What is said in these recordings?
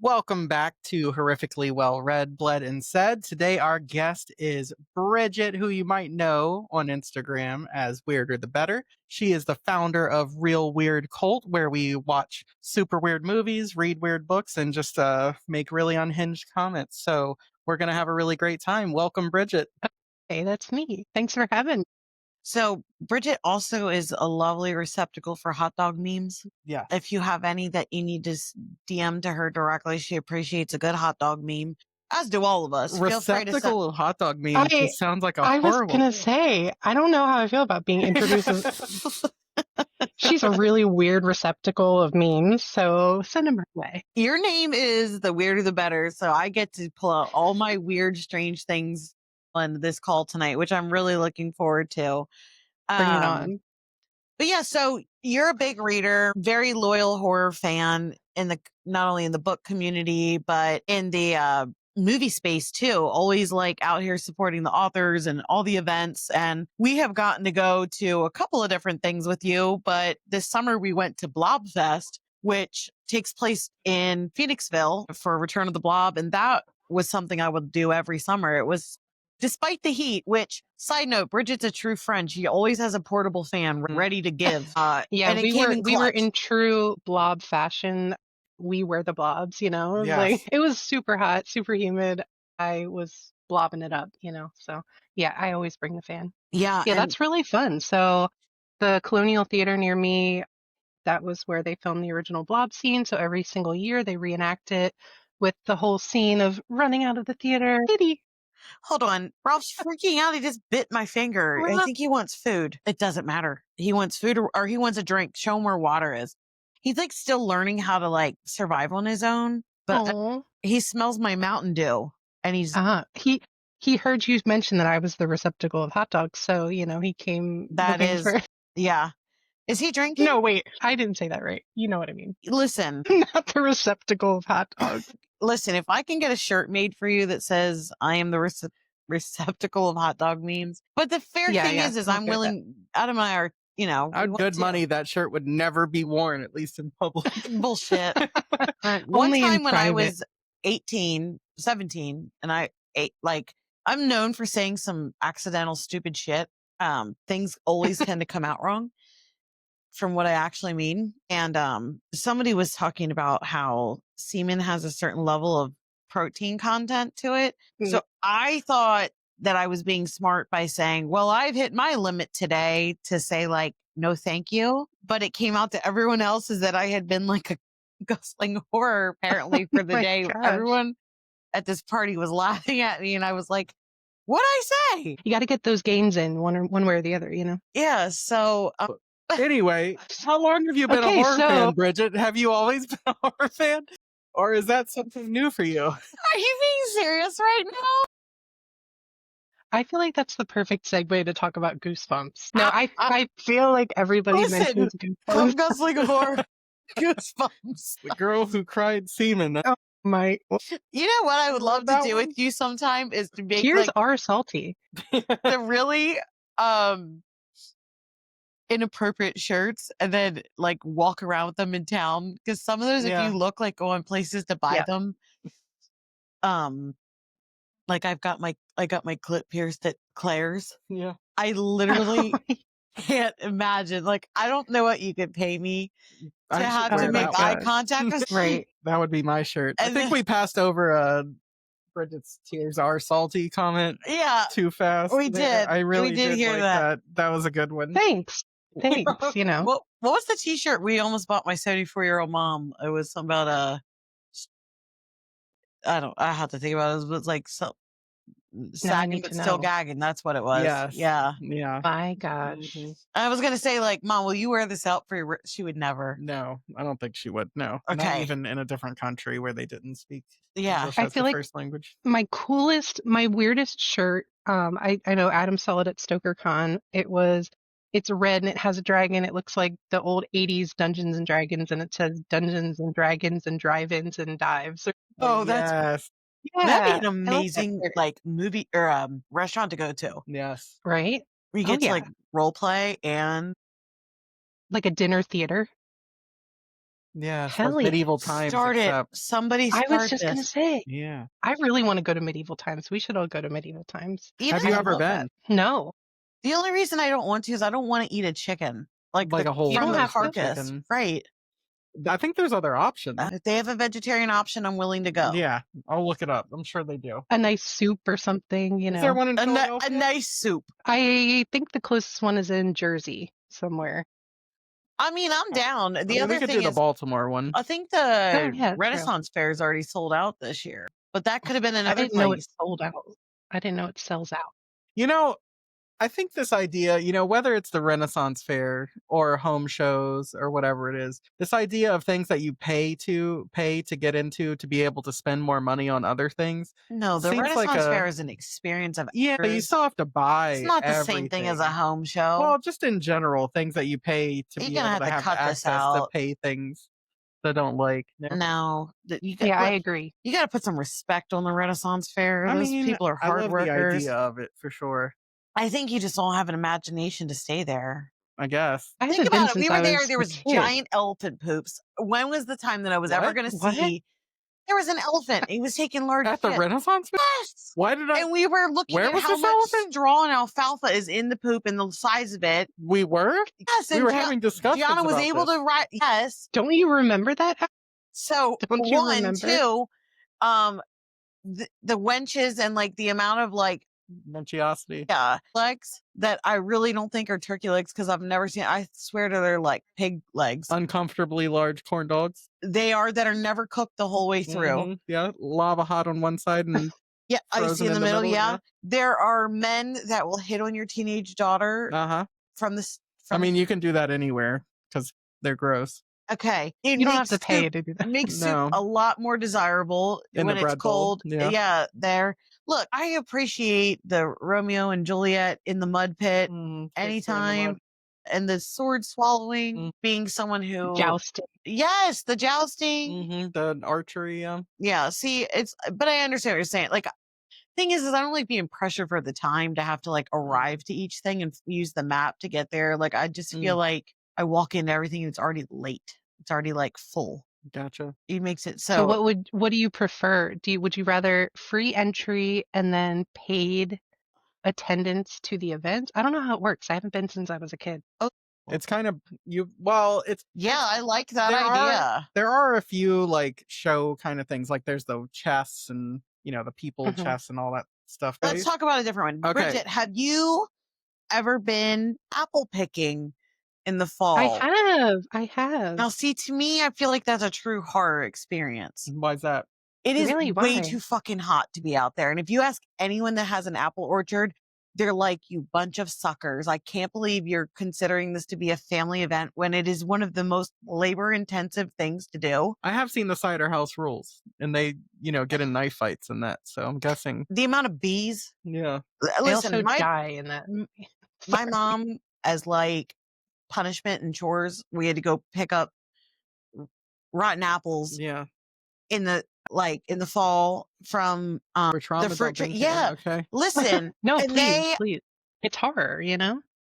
Welcome back to Horrifically Well Read, Bled, and Said. Today, our guest is Bridget, who you might know on Instagram as Weirder the Better. She is the founder of Real Weird Cult, where we watch super weird movies, read weird books, and just make really unhinged comments. So, we're going to have a really great time. Welcome, Bridget. Hey, that's me. Thanks for having me. So Bridget also is a lovely receptacle for hot dog memes. Yeah. If you have any that you need to DM to her directly, she appreciates a good hot dog meme, as do all of us. Feel free to Receptacle of hot dog memes. It sounds like I was horrible. going to say, I don't know how I feel about being introduced as... She's a really weird receptacle of memes, so send them her way. Your name is the weirder the better, so I get to pull out all my weird, strange things on this call tonight, which I'm really looking forward to. Bring it on. But yeah, so you're a big reader, very loyal horror fan in the not only in the book community, but in the movie space too. Always like out here supporting the authors and all the events. And we have gotten to go to a couple of different things with you. But this summer we went to Blobfest, which takes place in Phoenixville for Return of the Blob. And that was something I would do every summer. It was despite the heat, which, side note, Bridget's a true friend. She always has a portable fan ready to give. Yeah, and we were in true blob fashion. We were the blobs, you know? Yes. Like, it was super hot, super humid. I was blobbing it up, you know? So, yeah, I always bring the fan. Yeah. Yeah, that's really fun. So, the Colonial Theater near me, that was where they filmed the original blob scene. So, every single year they reenact it with the whole scene of running out of the theater. Kitty. Hold on. Ralph's freaking out. He just bit my finger. I think he wants food. It doesn't matter. He wants food or he wants a drink. Show him where water is. He's like still learning how to like survive on his own, but he smells my Mountain Dew and he's he heard you mention that I was the receptacle of hot dogs. So, you know, he came. Yeah. Is he drinking? No, wait, I didn't say that right. You know what I mean. Listen. Not the receptacle of hot dogs. Listen, if I can get a shirt made for you that says I am the receptacle of hot dog memes. But the fair thing is I'm willing out of my, you know. Out good money, that shirt would never be worn, at least in public. Bullshit. One time when I was 17, and I ate, like, I'm known for saying some accidental stupid shit. Things always tend to come out wrong from what I actually mean. And somebody was talking about how semen has a certain level of protein content to it. So I thought that I was being smart by saying, well, I've hit my limit today to say like, no, thank you. But it came out to everyone else is that I had been like a gustling whore apparently for the day. Gosh. Everyone at this party was laughing at me and I was like, what'd I say? You got to get those gains in one way or the other, you know? Yeah. So anyway, how long have you been a horror fan, Bridget? Have you always been a horror fan? Or is that something new for you? Are you being serious right now? I feel like that's the perfect segue to talk about Goosebumps. No, I feel like everybody mentions Goosebumps. I'm gustling for Goosebumps. The girl who cried semen. Oh my! You know what I would love to do with you sometime is to make Tears are salty. The really inappropriate shirts and then like walk around with them in town because some of those if you look like going places to buy them like I got my clip pierced at Claire's. Yeah, I literally can't imagine. Like I don't know what you could pay me to have to make eye contact with. Right, that would be my shirt. I think we passed over Bridget's "Tears Are Salty" comment too fast. We did. I really did hear like that. That was a good one. Thanks. You know. What was the t-shirt we almost bought my 74-year-old mom? It was something about I have to think about it. It was like sagging but still gagging. That's what it was. Yes. Yeah. My gosh. Mm-hmm. I was gonna say like, Mom, will you wear this out for your? She would never. No, I don't think she would. No. Okay. Not even in a different country where they didn't speak. English I feel like first language. My weirdest shirt. I know Adam saw it at StokerCon. It's red and it has a dragon. It looks like the old 80s Dungeons and Dragons, and it says Dungeons and Dragons and Drive-ins and Dives. Oh, that'd be an amazing like movie or restaurant to go to. Yes. Right? Where you get to like role play and like a dinner theater. Yeah, it's like Hell yeah. medieval times, Start it. except Somebody I was start just gonna this. say, yeah. I really want to go to medieval times. We should all go to medieval times. Even Have you I ever love that. been? No, The only reason I don't want to is I don't want to eat a chicken. Like Like a whole You don't from the have to. carcass. chicken. Right. I think there's other options. If they have a vegetarian option, I'm willing to go. Yeah, I'll look it up. I'm sure they do. A nice soup or something, you Is there know. one in A Philadelphia? nice soup. I think the closest one is in Jersey somewhere. I mean, I'm down. The I mean, other we could thing do the is, Baltimore one. I think Oh, the yeah, true. Renaissance Fair is already sold out this year, but that could have been I another didn't know it place. sold out. I didn't know it sells out. You know, I think this idea, whether it's the Renaissance Fair or home shows or whatever it is, this idea of things that you pay to get into to be able to spend more money on other things. No, the Seems like Renaissance a- Fair is an experience of Yeah, but you hours. still have to buy. It's not the same thing as a everything. home show. Well, just in general, things that you pay to You're be gonna able have to to have cut this access to out. pay things that don't like. No, you Yeah, I agree. You got to put some respect on the Renaissance Fair. I Those mean, people are I hard love workers. the idea of it for sure. I think you just don't have an imagination to stay there. I guess. I Think haven't been about it. since We were I there. was There a was kid. giant elephant poops. When was the time that I was ever What? going to What? see? There was an elephant. He was taking large At the shit. Renaissance Fair? Yes. Why did I? And we were looking Where at was how this much elephant? straw and alfalfa is in the poop and the size of it. We were? Yes, We and were having discussions Gianna was about able this. to write. Yes. Don't you remember that? So Don't you one, remember? two, the wenches and like the amount of like Monstrosity. legs that I really don't think are turkey legs because I've never seen. I swear to they're like pig legs. Uncomfortably large corn dogs. They are that are never cooked the whole way through. Mhm. Yeah, lava hot on one side and Yeah, icy frozen in the middle. Yeah. yeah. There are men that will hit on your teenage daughter Uh-huh. from this. I mean, you can do that anywhere because they're gross. Okay, You don't have to pay to do that. Makes No. soup a lot more desirable In when the it's bread bowl, cold. yeah. There. Look, I appreciate the Romeo and Juliet in the mud pit anytime, and the sword swallowing. Being someone who Jousting. yes, the jousting, the archery. yeah. See, but I understand what you're saying. Like, thing is I don't like being pressured for the time to have to like arrive to each thing and use the map to get there. Like, I just feel like I walk into everything and it's already late. It's already like full. Gotcha. It makes it So what do you prefer? Would you rather free entry and then paid attendance to the event? I don't know how it works. I haven't been since I was a kid. It's kind of I like that there idea. There are a few like show kind of things. Like there's the chess and the people chess and all that stuff. Let's talk about a different one. Okay. Bridget, have you ever been apple picking in the fall? I have. Now, see, to me, I feel like that's a true horror experience. Why is that? It is Really? way Why? too fucking hot to be out there. And if you ask anyone that has an apple orchard, they're like, you bunch of suckers. I can't believe you're considering this to be a family event when it is one of the most labor intensive things to do. I have seen the Cider House Rules and they, get in knife fights and that. So I'm guessing. The amount of bees. Yeah. They Listen, also die in that. my mom, as like punishment and chores, we had to go pick up rotten apples Yeah. in the fall from For trauma the fruit tree. dumping. Yeah. Okay. Listen, No, and please. It's horror,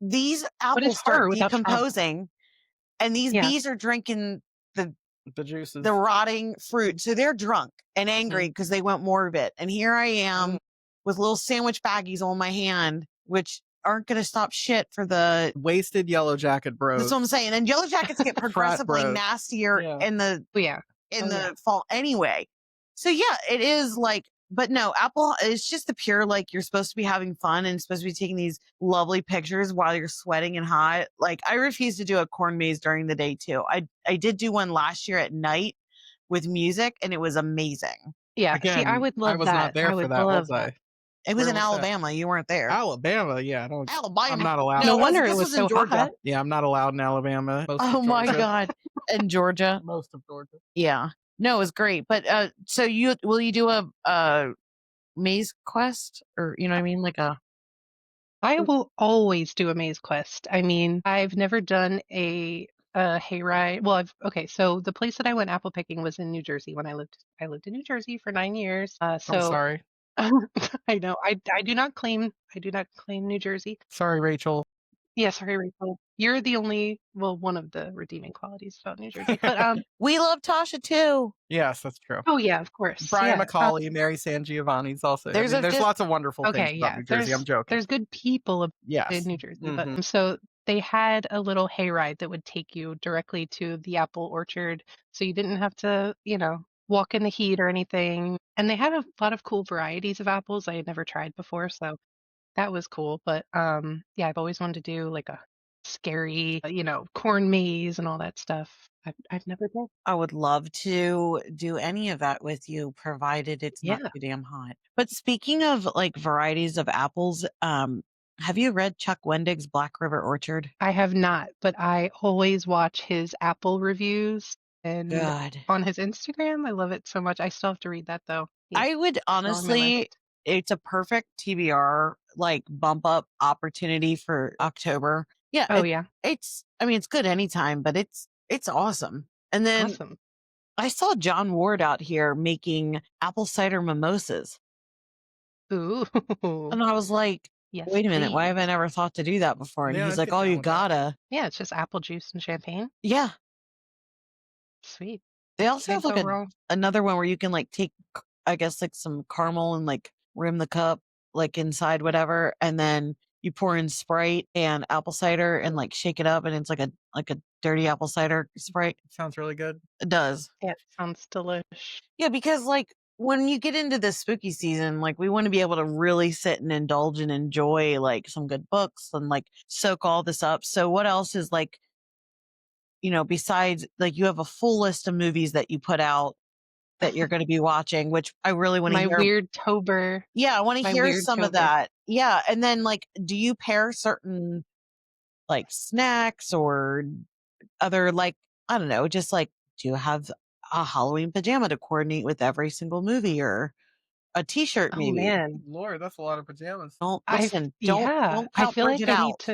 these is apples horror start without trauma? decomposing and these Yeah. bees are drinking The juices. the rotting fruit. So they're drunk and angry because they want more of it. And here I am with little sandwich baggies on my hand, which aren't going to stop shit for the wasted Yellow Jacket bros. That's what I'm saying. And yellow jackets get progressively bros. nastier in the fall anyway. So yeah, it is like, but no, Apple is just the pure, like, you're supposed to be having fun and supposed to be taking these lovely pictures while you're sweating and hot. Like, I refuse to do a corn maze during the day too. I did do one last year at night with music and it was amazing. Yeah. Again, See, I would love that. I was not there for that, was I? It was Where in was Alabama. You weren't there. Alabama, yeah. Alabama. I'm not allowed. No wonder this it was was in so Georgia. hot. Yeah, I'm not allowed in Alabama. Most Oh of my Georgia. God. In Georgia. Most of Georgia. Yeah. No, it was great. But so will you do a maze quest, or you know what I mean? Like I will always do a maze quest. I mean, I've never done a hayride. Well, so the place that I went apple picking was in New Jersey when I lived in New Jersey for 9 years. I'm sorry. I know. I do not claim New Jersey. Sorry, Rachel. Yeah, sorry, Rachel. You're the only, well, one of the redeeming qualities about New Jersey. But we love Tasha too. Yes, that's true. oh yeah, of course. Brian Yeah. McCauley, Mary San Giovanni's also. There's there's lots of wonderful things Okay, about yeah. New Jersey. I'm joking. There's good people in Yes. New Jersey, Mhm. but so they had a little hayride that would take you directly to the apple orchard, so you didn't have to, walk in the heat or anything. And they had a lot of cool varieties of apples I had never tried before, so that was cool. But yeah, I've always wanted to do like a scary, corn maze and all that stuff. I've never done. I would love to do any of that with you, provided it's not Yeah, too damn hot. But speaking of like varieties of apples, have you read Chuck Wendig's Black River Orchard? I have not, but I always watch his apple reviews and God. on his Instagram. I love it so much. I still have to read that though. I would still on my honestly, list. it's a perfect TBR like bump up opportunity for October. Yeah, Oh yeah, I mean, it's good anytime, but it's awesome. And then awesome. I saw John Ward out here making apple cider mimosas. Ooh, And I was like, yes, wait a minute, why please. have I never thought to do that before? And Yeah, he's I'd like, get oh, down you with that. gotta. Yeah, it's just apple juice and champagne. Yeah. Sweet. They also Can't have go like wrong. another one where you can like take, I guess, like some caramel and like rim the cup, like inside whatever. And then you pour in Sprite and apple cider and like shake it up. And it's like a dirty apple cider Sprite. Sounds really good. It does. Yeah, it sounds delish. Yeah, because like when you get into this spooky season, like we want to be able to really sit and indulge and enjoy like some good books and like soak all this up. So what else is like, besides like you have a full list of movies that you put out that you're going to be watching, which I really want to My hear. weird Tober. Yeah, I want to My hear weird some of Tober. that. Yeah. And then like, do you pair certain like snacks or other like, I don't know, just like, do you have a Halloween pajama to coordinate with every single movie or a t-shirt Oh maybe? man, Lord, that's a lot of pajamas. Don't I listen, yeah. don't I count feel like Bridget out.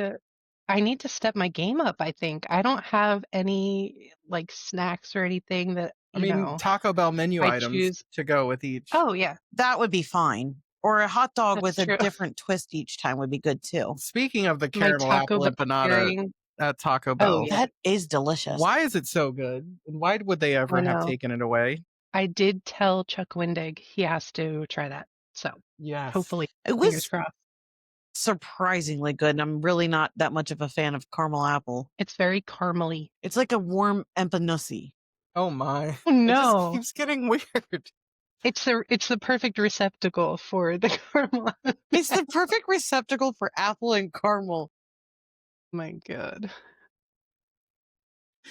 I need to step my game up. I think I don't have any like snacks or anything that I mean, Taco Bell menu I items choose. to go with each. Oh yeah, That would be fine. Or a hot dog that's with a true. different twist each time would be good too. Speaking of the My caramel Taco apple Bell empanada pairing. at Taco Oh Bell, yeah, That is delicious. why is it so good? And why would they I ever have know. taken it away? I did tell Chuck Wendig he has to try that. So Yes. hopefully, It fingers was crossed. surprisingly good. And I'm really not that much of a fan of caramel apple. It's very caramely. It's like a warm empanada. Oh my. Oh, It just no, keeps getting weird. it's the perfect receptacle for the caramel. It's the perfect receptacle for apple and caramel. My God.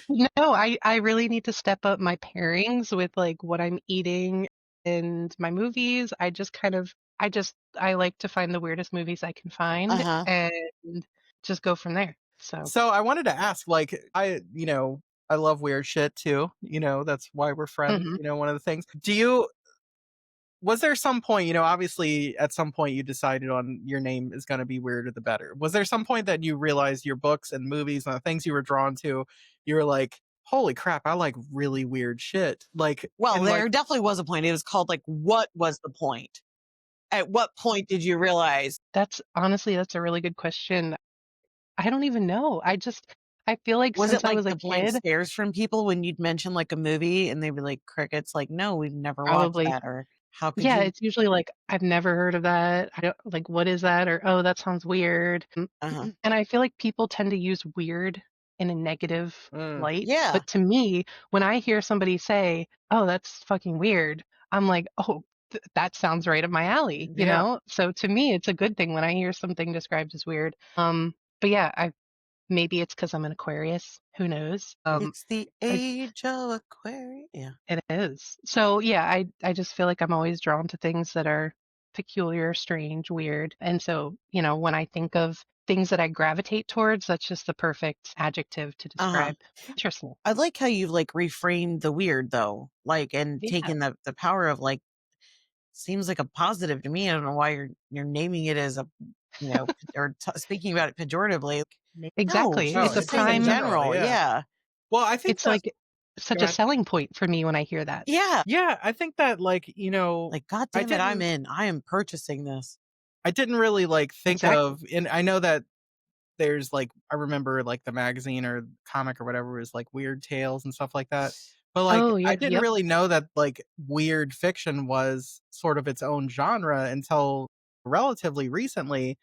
No, I really need to step up my pairings with like what I'm eating and my movies. I like to find the weirdest movies I can find Uh-huh. and just go from there. So I wanted to ask, like, I love weird shit too. That's why we're friends. Mhm. One of the things. Was there some point, obviously at some point you decided on your name is going to be Weirder the Better. Was there some point that you realized your books and movies and the things you were drawn to, you were like, holy crap, I like really weird shit. Like, Well, there like, definitely was a point. It was called like, what was the point? At what point did you realize? That's a really good question. I don't even know. I feel like Was since it I like was a the blank kid, stares from people when you'd mention like a movie and they'd be like crickets, like, no, we've never watched probably. that. Or how could Yeah, you? it's usually like, I've never heard of that. I don't like, what is that? Or, oh, that sounds weird. Uh-huh. And I feel like people tend to use weird in a negative light. Yeah. But to me, when I hear somebody say, oh, that's fucking weird, I'm like, oh, that sounds right up my alley, you Yeah. know? So to me, it's a good thing when I hear something described as weird. But yeah, maybe it's because I'm an Aquarius. Who knows? It's the age of Aquarius. Yeah. It is. So yeah, I just feel like I'm always drawn to things that are peculiar, strange, weird. And so, when I think of things that I gravitate towards, that's just the perfect adjective to describe. Interesting. I like how you've like reframed the weird though, like, and Yeah. taken the power of like, seems like a positive to me. I don't know why you're naming it as a, or speaking about it pejoratively. Exactly. No, It's a just saying in prime. general. Yeah. Yeah. Well, I think It's like such Go a ahead. selling point for me when I hear that. Yeah. Yeah, I think that like, Like, God damn it, I'm in. I am purchasing this. I didn't really like think Exactly. of, and I know that there's like, I remember like the magazine or comic or whatever was like Weird Tales and stuff like that. But like, Oh, I yeah. didn't Yep. really know that like weird fiction was sort of its own genre until relatively recently.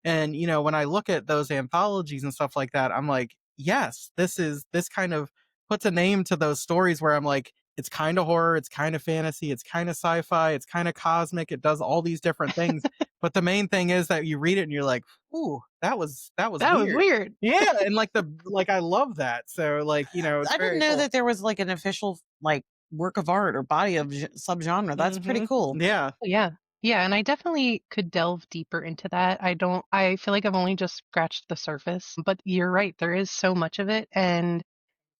And, when I look at those anthologies and stuff like that, I'm like, yes, this kind of puts a name to those stories where I'm like, it's kind of horror, it's kind of fantasy, it's kind of sci-fi, it's kind of cosmic, it does all these different things. But the main thing is that you read it and you're like, ooh, that was That was weird. weird. Yeah, and like I love that. So like, it's I didn't very know cool. that there was like an official like work of art or body of subgenre. That's pretty cool. Yeah. Oh, yeah. Yeah, and I definitely could delve deeper into that. I feel like I've only just scratched the surface, but you're right, there is so much of it, and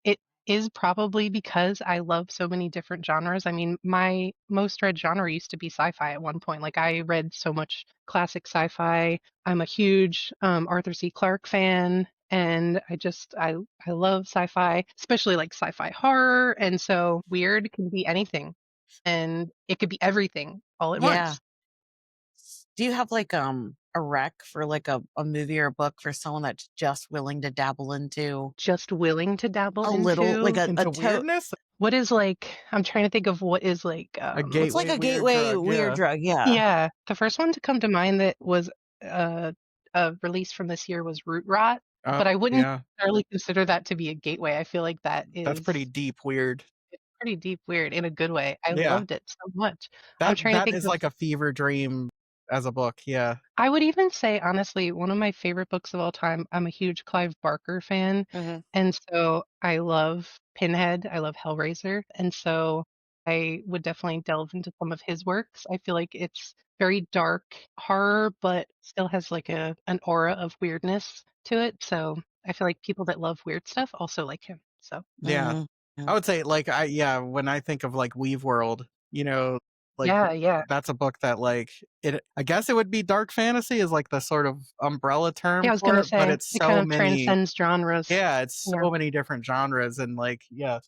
it is probably because I love so many different genres. I mean, my most read genre used to be sci-fi at one point. Like I read so much classic sci-fi. I'm a huge Arthur C. Clarke fan, and I love sci-fi, especially like sci-fi horror. And so weird can be anything, and it could be everything all at Yeah. once. Do you have like a rec for like a movie or a book for someone that's just willing to dabble into Just willing to dabble a little like Into weirdness? what is like, I'm trying to think of what is like A it's like gateway a weird gateway drug, weird yeah. drug, yeah. Yeah, the first one to come to mind that was a release from this year was Root Rot, but I wouldn't Yeah, necessarily consider that to be a gateway. I feel like that that's is pretty deep weird. it's pretty deep weird in a good way. I Yeah. loved it so much. I'm That trying to that think is of like a fever dream as a book, yeah. I would even say, honestly, one of my favorite books of all time, I'm a huge Clive Barker fan, and so I love Pinhead, I love Hellraiser, and so I would definitely delve into some of his works. I feel like it's very dark horror, but still has like an aura of weirdness to it, so I feel like people that love weird stuff also like him, so Yeah. I would say like when I think of like Weave World, like yeah. that's a book that like I guess it would be dark fantasy is like the sort of umbrella term Yeah, I was for gonna it, but say, it's it kind so of many. transcends genres. Yeah, it's Yeah. so many different genres and like yeah.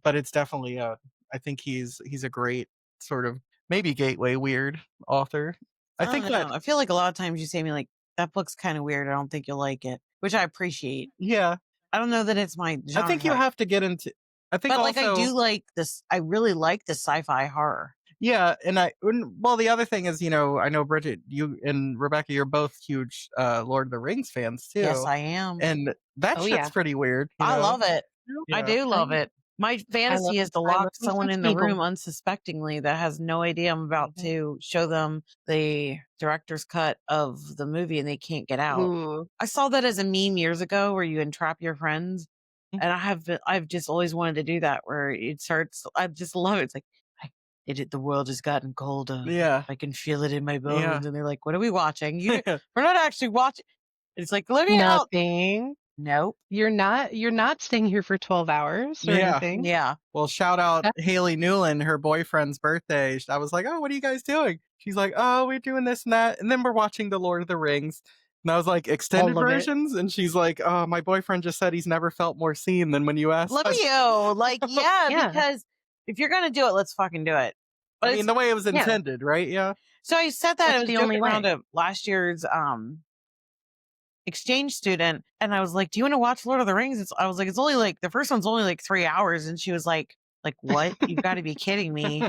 But it's definitely I think he's a great sort of maybe gateway weird author. I I think don't that know. I feel like a lot of times you say to me like that book's kind of weird. I don't think you'll like it, which I appreciate. yeah, I don't know that it's my I genre think you type, have to get into I think but like I also do like this. I really like the sci-fi horror. yeah, well, the other thing is, I know Bridget, you and Rebecca, you're both huge Lord of the Rings fans Yes, too, I am. and that Oh, shit's yeah. pretty weird. I love it. I Yeah, do love it. My fantasy is to I love lock me some someone in the room Smeagol. unsuspectingly that has no idea I'm about to show them the director's cut of the movie and they can't get out. Ooh. I saw that as a meme years ago where you entrap your friends. And I've just always wanted to do that where it starts. I just love it. It's like, the world has gotten colder. yeah, I can feel it in my bones. yeah. And they're like, what are we watching? We're not actually watching. It's like, let me out. Nothing. Nope. You're not staying here for 12 hours or Yeah. anything. Yeah. Well, shout out That- Haley Newland, her boyfriend's birthday. I was like, oh, what are you guys doing? She's like, oh, we're doing this and that, and then we're watching the Lord of the Rings. And I was like, extended All of it. versions, and she's like, oh, my boyfriend just said he's never felt more seen than when you asked. Let us. me know. Like, yeah, Yeah. because if you're gonna do it, let's fucking do it. But I mean, the way it was intended, right? Yeah. so I said that That's I was the joking only around way. to last year's exchange student, and I was like, "Do you want to watch Lord of the Rings?" I was like, "It's only like the first one's only like 3 hours," and she was like, what? You've got to be kidding me!"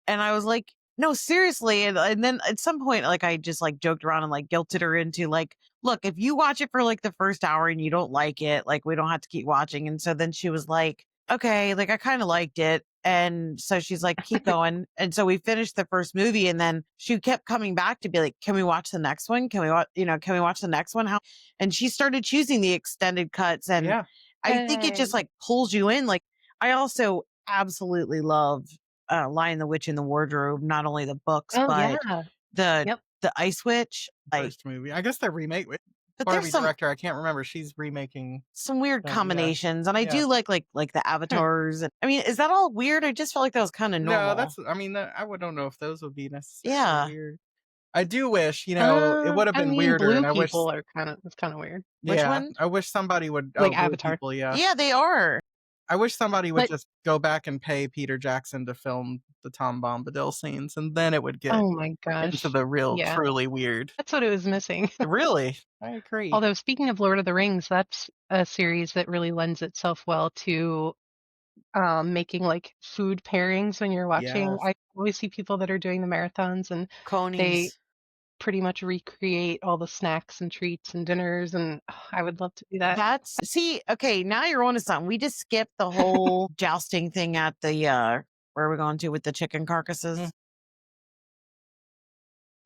And I was like, "No, seriously." And then at some point, like I just like joked around and like guilted her into like, "Look, if you watch it for like the first hour and you don't like it, like we don't have to keep watching." And so then she was like, "Okay, like I kind of liked it." And so she's like, keep going. And so we finished the first movie and then she kept coming back to be like, can we watch the next one? Can we watch the next one? And she started choosing the extended cuts. And Yeah. I think it just like pulls you in. Like I also absolutely love Lion the Witch in the Wardrobe, not only the books, but the Ice Witch. First movie. I guess they're remake. But Barbie there's some director, I can't remember. She's remaking some weird yeah. combinations, and I Yeah. do like the avatars. And I mean, is that all weird? I just felt like that was kind of normal. No, that's. I mean, I don't know if those would be necessarily Yeah. weird. I do wish, it would have been weirder, blue and I wish. people are it's kind of weird. Which Yeah, one? I wish somebody would. Like Blue Avatar. people, yeah. Yeah, they are. I wish somebody would But- just go back and pay Peter Jackson to film the Tom Bombadil scenes, and then it would get Oh my gosh. into the real, Yeah. truly weird. That's what it was missing. Really? I agree. Although speaking of Lord of the Rings, that's a series that really lends itself well to making like food pairings when you're watching. Yes. I always see people that are doing the marathons and Conies. they pretty much recreate all the snacks and treats and dinners, and I would love to do that. Okay, now you're on to something. We just skipped the whole jousting thing at the where are we going to with the chicken carcasses?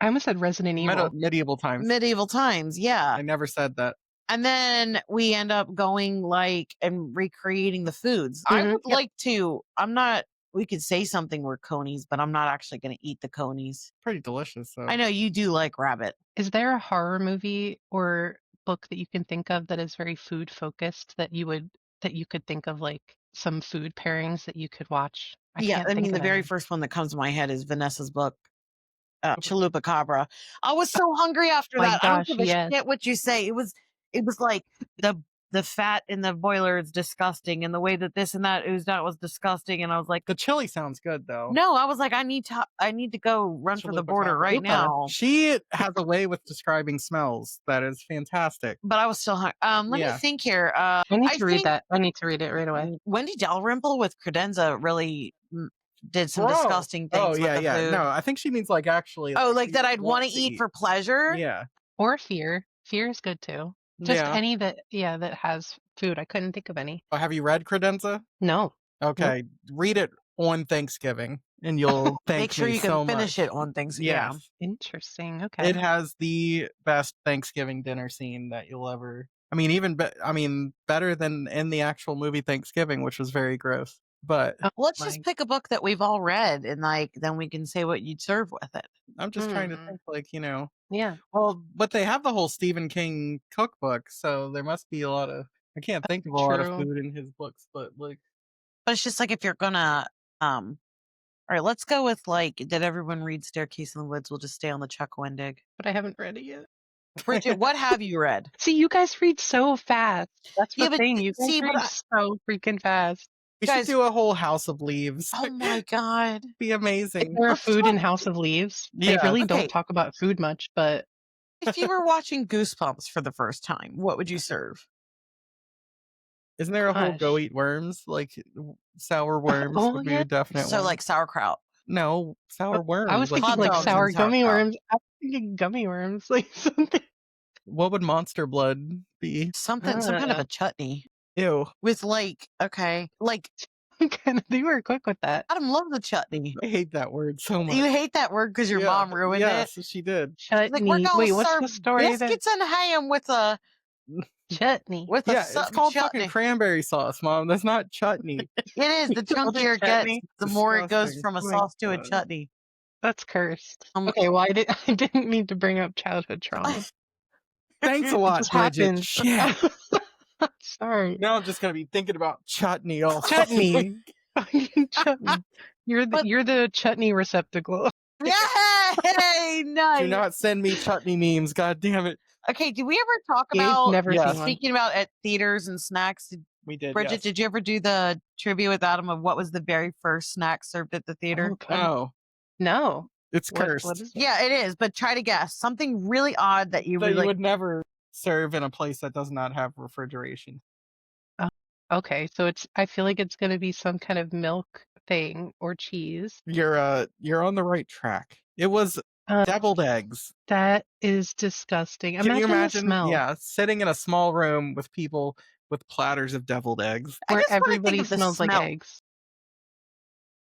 I almost said Resident Evil. Medieval times. Medieval times, yeah. I never said that. And then we end up going like and recreating the foods. I would like to, we could say something were conies, but I'm not actually going to eat the conies. Pretty delicious. So. I know you do like rabbit. Is there a horror movie or book that you can think of that is very food focused that you could think of like some food pairings that you could watch? I mean, the very first one that comes to my head is Vanessa's book, Chalupa Cabra. I was so hungry after that. I don't give a shit what you say. It was like the fat in the boiler is disgusting, and the way that this and that oozed out was disgusting. And I was like, the chili sounds good though. No, I was like, I need to go run for the border right now. She has a way with describing smells that is fantastic. But I was still hungry. Let me think here. I need to read that. I need to read it right away. Wendy Dalrymple with credenza really did some disgusting things. Oh yeah, with the food. No, I think she means like actually. Like that I'd want to eat for pleasure. Yeah. Or fear. Fear is good too. Just any that has food. I couldn't think of any. Oh, have you read credenza? No. Okay, read it on Thanksgiving, and you'll thank Make sure me you can so finish much. it on Thanksgiving. Yeah. Interesting. Okay. It has the best Thanksgiving dinner scene that you'll ever. I mean, better than in the actual movie Thanksgiving, which was very gross. But let's just pick a book that we've all read, and then we can say what you'd serve with it. I'm just trying to think, Yeah. Well, but they have the whole Stephen King cookbook, so there must be a lot of. I can't think of a lot of food in his books, but like. But it's just like if you're gonna, all right, let's go with like, did everyone read Staircase in the Woods? We'll just stay on the Chuck Wendig. But I haven't read it yet. Bridget, what have you read? See, you guys read so fast. That's the thing. You guys read so freaking fast. We should do a whole House of Leaves. Oh my God. Be amazing. Is there food in House of Leaves? Yeah. They really don't talk about food much, but. If you were watching Goosebumps for the first time, what would you serve? Isn't there a whole go eat worms? Like sour worms would be a definite one. So like sauerkraut. No, sour worms. I was thinking like sour gummy worms. I was thinking gummy worms, like something. What would Monster Blood be? Some kind of a chutney. Ew. With like, you were quick with that. Adam loves the chutney. I hate that word so much. You hate that word because your mom ruined it? Yes, she did. Chutney. Like, wait, what's the story? Biscuits and ham with a chutney. It's called fucking cranberry sauce, Mom. That's not chutney. It is. The chunkier it gets, the more it goes from a sauce to a chutney. That's cursed. Okay, well, I didn't mean to bring up childhood trauma. Thanks a lot, Bridget. Shit. Sorry. Now I'm just gonna be thinking about chutney all chutney. Chutney. You're the chutney receptacle. Yay! Nice. Do not send me chutney memes. God damn it. Okay, did we ever talk about seen speaking about at theaters and snacks? We did. Bridget, yes. Did you ever do the trivia with Adam of what was the very first snack served at the theater? Oh. No. It's cursed. What is yeah, it is, but try to guess. Something really odd that you would never serve in a place that does not have refrigeration. Okay, so I feel like it's going to be some kind of milk thing or cheese. You're on the right track. It was deviled eggs. That is disgusting. Can you imagine? The smell. Yeah, sitting in a small room with people with platters of deviled eggs. Where everybody smells like eggs.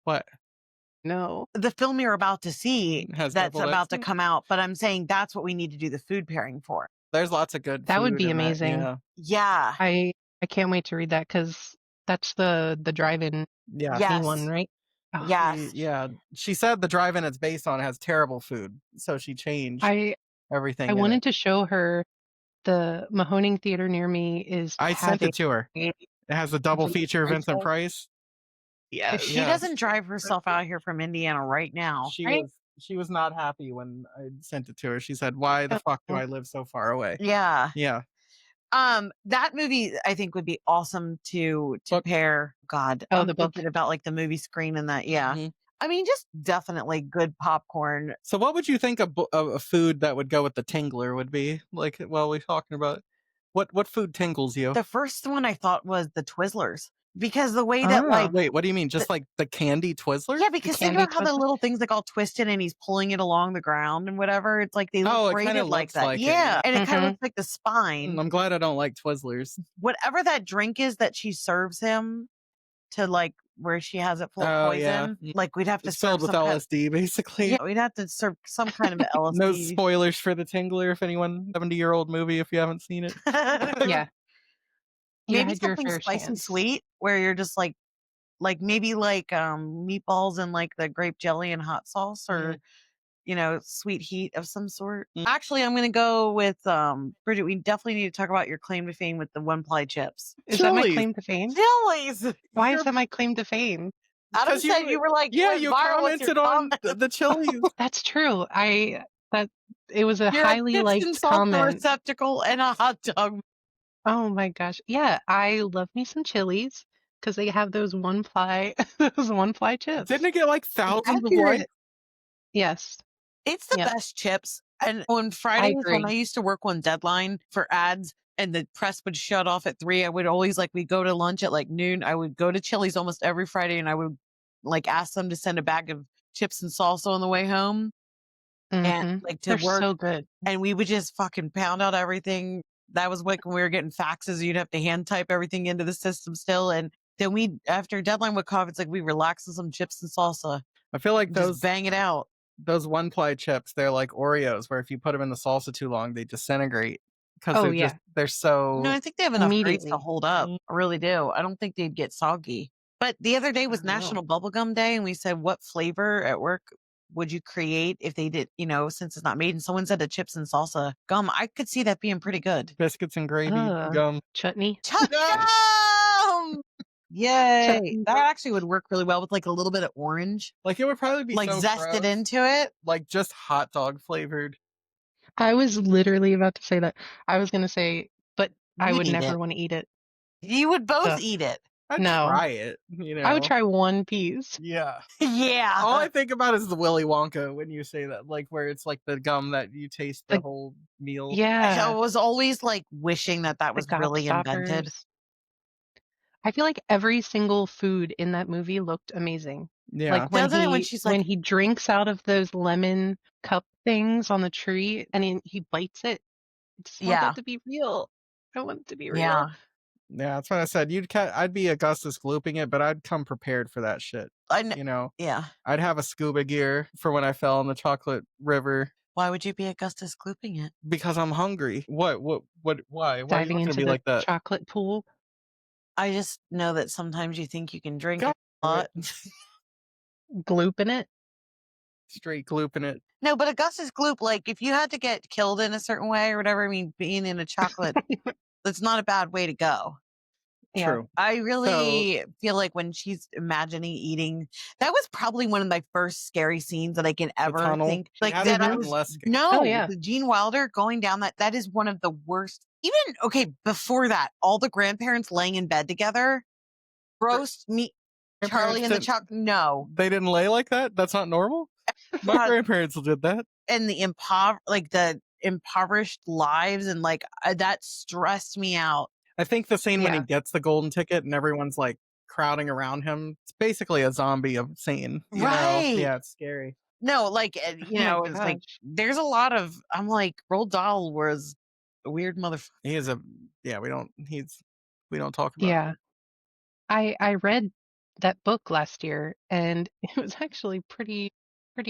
What? No. The film you're about to see that's about to come out, but I'm saying that's what we need to do the food pairing for. There's lots of good That would food be in amazing. That, yeah. I can't wait to read that because that's the drive-in one, right? Oh, yes. She said the drive-in it's based on has terrible food, so she changed everything. I wanted to show her the Mahoning Theater near me is. I sent it to her. It has a double feature Vincent Price. Yeah, she doesn't drive herself out here from Indiana right now. She was not happy when I sent it to her. She said, "Why the fuck do I live so far away?" Yeah. Yeah. That movie I think would be awesome to pair. God, Oh, I'm the book. thinking about like the movie screen and that. Yeah. I mean, just definitely good popcorn. So what would you think a food that would go with the tingler would be? Like, while we're talking about what food tingles you? The first one I thought was the Twizzlers. Because the way that wait, what do you mean? Just like the candy Twizzler? Yeah, because think about how the little things like all twisted and he's pulling it along the ground and whatever. It's like they look braided like that. Yeah. And it kind of looks like the spine. I'm glad I don't like Twizzlers. Whatever that drink is that she serves him to like where she has it full of poison. Yeah. Like we'd have to serve filled with LSD, basically. Yeah, we'd have to serve some kind of LSD. No spoilers for the Tingler if anyone 70-year-old movie if you haven't seen it. Yeah. Maybe something spicy sweet where you're just like maybe like meatballs and like the grape jelly and hot sauce or you know, sweet heat of some sort. Actually, I'm going to go with Bridget. We definitely need to talk about your claim to fame with the one-ply chips. Is that my claim to fame? Chilies. Why is that my claim to fame? Adam said you were like, yeah, you commented on the chilies. That's true. It was a highly liked comment. Receptacle and a hot dog. Oh my gosh. Yeah, I love me some chilies because they have those one-ply chips. Didn't it get like thousands of likes? Yes. It's the best chips. And on Fridays when I used to work on deadline for ads and the press would shut off at 3, I would always we'd go to lunch at like noon. I would go to Chili's almost every Friday and I would like ask them to send a bag of chips and salsa on the way home. And like to work. So good. And we would just fucking pound out everything. That was like when we were getting faxes, you'd have to hand type everything into the system still. And then after deadline would come, it's like we relax with some chips and salsa. I feel like just bang it out. Those one-ply chips, they're like Oreos, where if you put them in the salsa too long, they disintegrate. Because they're so... No, I think they have enough grease to hold up. I really do. I don't think they'd get soggy. But the other day was National Bubblegum Day, and we said, what flavor at work would you create if they did, you know, since it's not made? And someone said a chips and salsa gum. I could see that being pretty good. Biscuits and gravy gum. Chutney. Gum! Yay. That actually would work really well with like a little bit of orange. Like it would probably be like so zested gross. Into it. Like just hot dog flavored. I was literally about to say that. I was going to say, but I would never want to eat it. You would both eat it. I'd try it, you know. I would try one piece. Yeah. Yeah. All I think about is the Willy Wonka when you say that, like where it's like the gum that you taste the whole meal. Yeah. I was always like wishing that was really invented. I feel like every single food in that movie looked amazing. Yeah. Like when he drinks out of those lemon cup things on the tree and he bites it. I just want that to be real. I want it to be real. Yeah. Yeah, that's what I said. I'd be Augustus glooping it, but I'd come prepared for that shit. You know? Yeah. I'd have a scuba gear for when I fell in the chocolate river. Why would you be Augustus glooping it? Because I'm hungry. Why? Why Diving are you into be the like that? chocolate pool. I just know that sometimes you think you can drink a lot. Glooping it? Straight glooping it. No, but Augustus gloop, like if you had to get killed in a certain way or whatever, I mean, being in a chocolate, that's not a bad way to go. True. I really feel like when she's imagining eating, that was probably one of my first scary scenes that I can ever think. Like that I was, Gene Wilder going down that is one of the worst. Even, before that, all the grandparents laying in bed together, roast meat, Charlie and the Chocolate. No. They didn't lay like that? That's not normal? My grandparents did that. And the impoverished lives and like that stressed me out. I think the scene when he gets the golden ticket and everyone's like crowding around him, it's basically a zombie of scene. You know? Yeah, it's scary. No, like, you know, it's like, there's a lot of, I'm like, Roald Dahl was a weird motherfucker. He is we don't talk about him. I read that book last year and it was actually pretty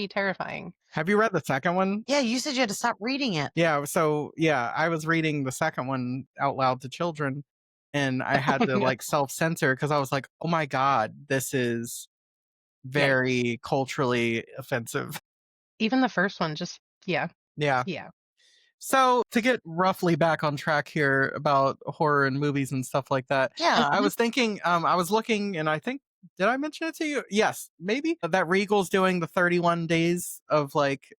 terrifying. Have you read the second one? Yeah, you said you had to stop reading it. Yeah, so I was reading the second one out loud to children and I had to like self-censor because I was like, oh my God, this is very culturally offensive. Even the first one, Yeah. So to get roughly back on track here about horror and movies and stuff like that. Yeah. I was thinking, I was looking and I think, did I mention it to you? Yes, maybe. That Regal's doing the 31 days of like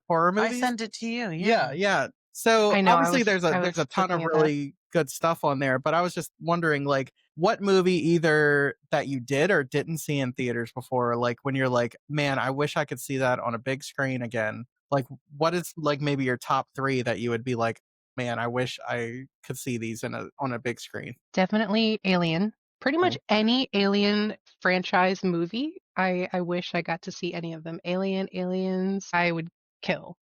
horror movies. I sent it to you. Yeah. So obviously there's a ton of really good stuff on there. But I was just wondering, like, what movie either that you did or didn't see in theaters before, like when you're like, man, I wish I could see that on a big screen again. Like, what is like maybe your top 3 that you would be like, man, I wish I could see these on a big screen? Definitely Alien. Pretty much any Alien franchise movie, I wish I got to see any of them. Aliens, I would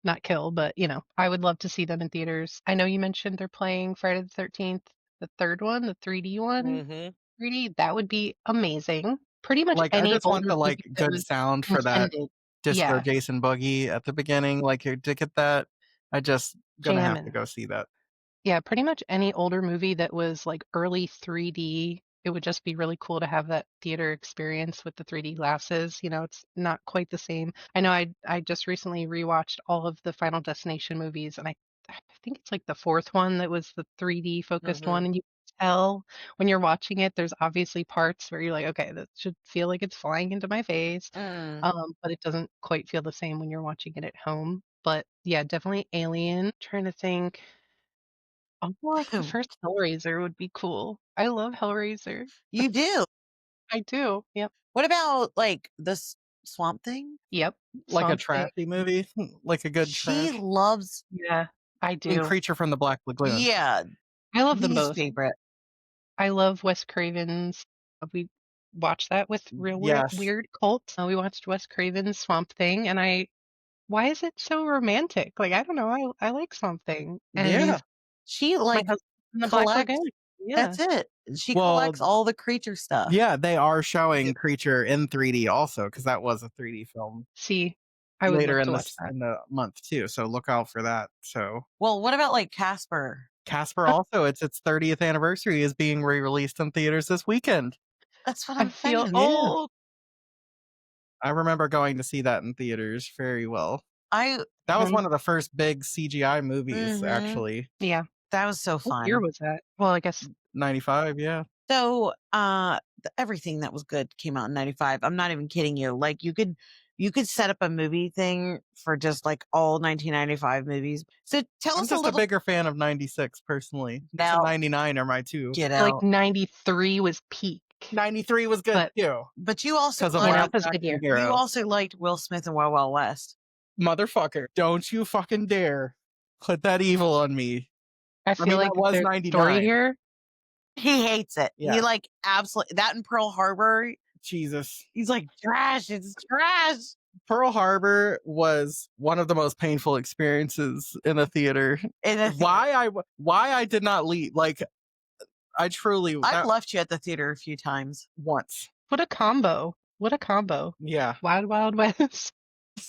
not kill, but I would love to see them in theaters. I know you mentioned they're playing Friday the 13th, the third one, the 3D one. 3D, that would be amazing. Pretty much Like, I any just want older the movie like that good was sound for that intended. Disco Yeah, Jason Boogie at the beginning, like you did get that. I just gonna have to jamming. go see that. Yeah, pretty much any older movie that was like early 3D, it would just be really cool to have that theater experience with the 3D glasses. It's not quite the same. I know I just recently rewatched all of the Final Destination movies, and I think it's like the fourth one that was the 3D focused one, and you can tell when you're watching it, there's obviously parts where you're like, okay, that should feel like it's flying into my face. But it doesn't quite feel the same when you're watching it at home. But yeah, definitely Alien. Trying to think. Oh, like the first Hellraiser would be cool. I love Hellraiser. You do? I do. Yep. What about like the Swamp Thing? Yep. Like a Swamp Thing. trashy movie, like a good She trash. loves. Yeah, I I mean, do. Creature from the Black Lagoon. Yeah, I love them least both. favorite. I love Wes Craven's. We watched that with Real Yes. Weird Cult. We watched Wes Craven's Swamp Thing, and why is it so romantic? Like, I don't know. I like Swamp Thing. And Yeah. She my like husband in the Black collects. Lagoon. Yeah. That's it. She Well, collects all the creature stuff. Yeah, they are showing Creature in 3D also, because that was a 3D film See, I would later love in to watch that. in the month too. So look out for that. So Well, what about like Casper? Casper also, its 30th anniversary is being re-released in theaters this weekend. That's what I I'm feel saying. old. I remember going to see that in theaters very well. That was Mhm. one of the first big CGI movies, actually. Yeah. That was so What fun. year was that? Well, I guess 95, yeah. So, everything that was good came out in 95. I'm not even kidding you. Like you could set up a movie thing for just like all 1995 movies. So tell I'm us just a a little. bigger fan of 96 personally. Now, 99 are my two. Get like out. 93 was peak. 93 was good too. But you also Because of Yeah, Last that was a good Action year. Hero. you also liked Will Smith and Wild Wild West. Motherfucker, don't you fucking dare put that evil on me. I feel like that was there's a 99. story here. He hates it. Yeah. He like absolutely that in Pearl Harbor. Jesus. He's like trash. It's trash. Pearl Harbor was one of the most painful experiences in a theater. Why I did not leave? Like, I've left you at the theater a few times. Once. What a combo. Yeah. Wild Wild West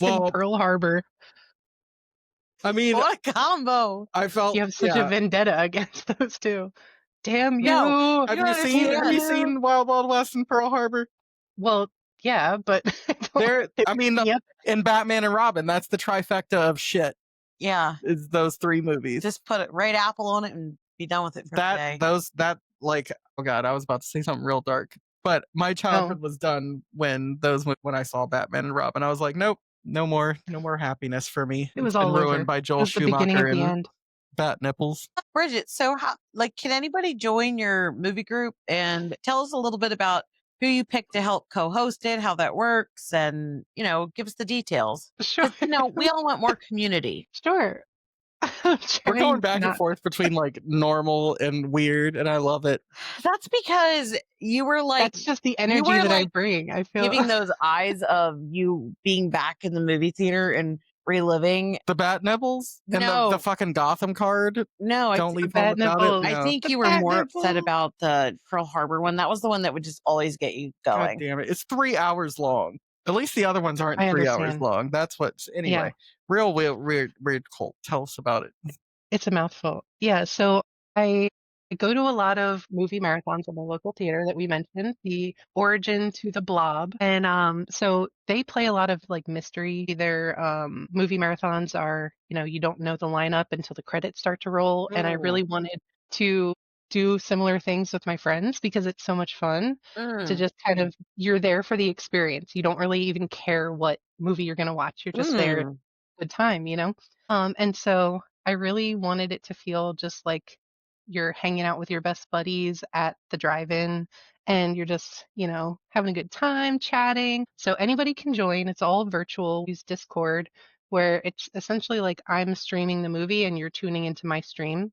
and Pearl Harbor. I mean, what a combo. I felt you have such a vendetta against those two. Damn you. No, have you seen Wild Wild West and Pearl Harbor? Well, yeah, but in Batman and Robin, that's the trifecta of shit. Yeah. Is those 3 movies. Just put a red apple on it and be done with it for the day. Oh God, I was about to say something real dark. But my childhood was done when I saw Batman and Robin. I was like, nope, no more happiness for me. It was been all ruined over. by Joel It was the beginning Schumacher of the and end. bat nipples. Bridget, so can anybody join your movie group and tell us a little bit about who you picked to help co-host it, how that works, and give us the details. Sure. We all want more community. Sure. We're going back and forth between like normal and weird, and I love it. That's because you were like, that's just the energy that I bring. I feel giving those eyes of you being back in the movie theater and reliving the bat nipples and the fucking Gotham card. No, don't leave home without it. No. I think you were more upset about the Pearl Harbor one. That was the one that would just always get you going. God damn it! It's 3 hours long. At least the other ones aren't 3 hours long. That's what's anyway. Yeah. Real weird cult. Tell us about it. It's a mouthful. Yeah. So I go to a lot of movie marathons in the local theater that we mentioned, the Origin to the Blob. And so they play a lot of like mystery. Their movie marathons are, you don't know the lineup until the credits start to roll. And I really wanted to do similar things with my friends because it's so much fun to just kind of, you're there for the experience. You don't really even care what movie you're going to watch. You're just there. Good time, And so I really wanted it to feel just like you're hanging out with your best buddies at the drive-in and you're just, having a good time chatting. So anybody can join. It's all virtual. Use Discord where it's essentially like I'm streaming the movie and you're tuning into my stream.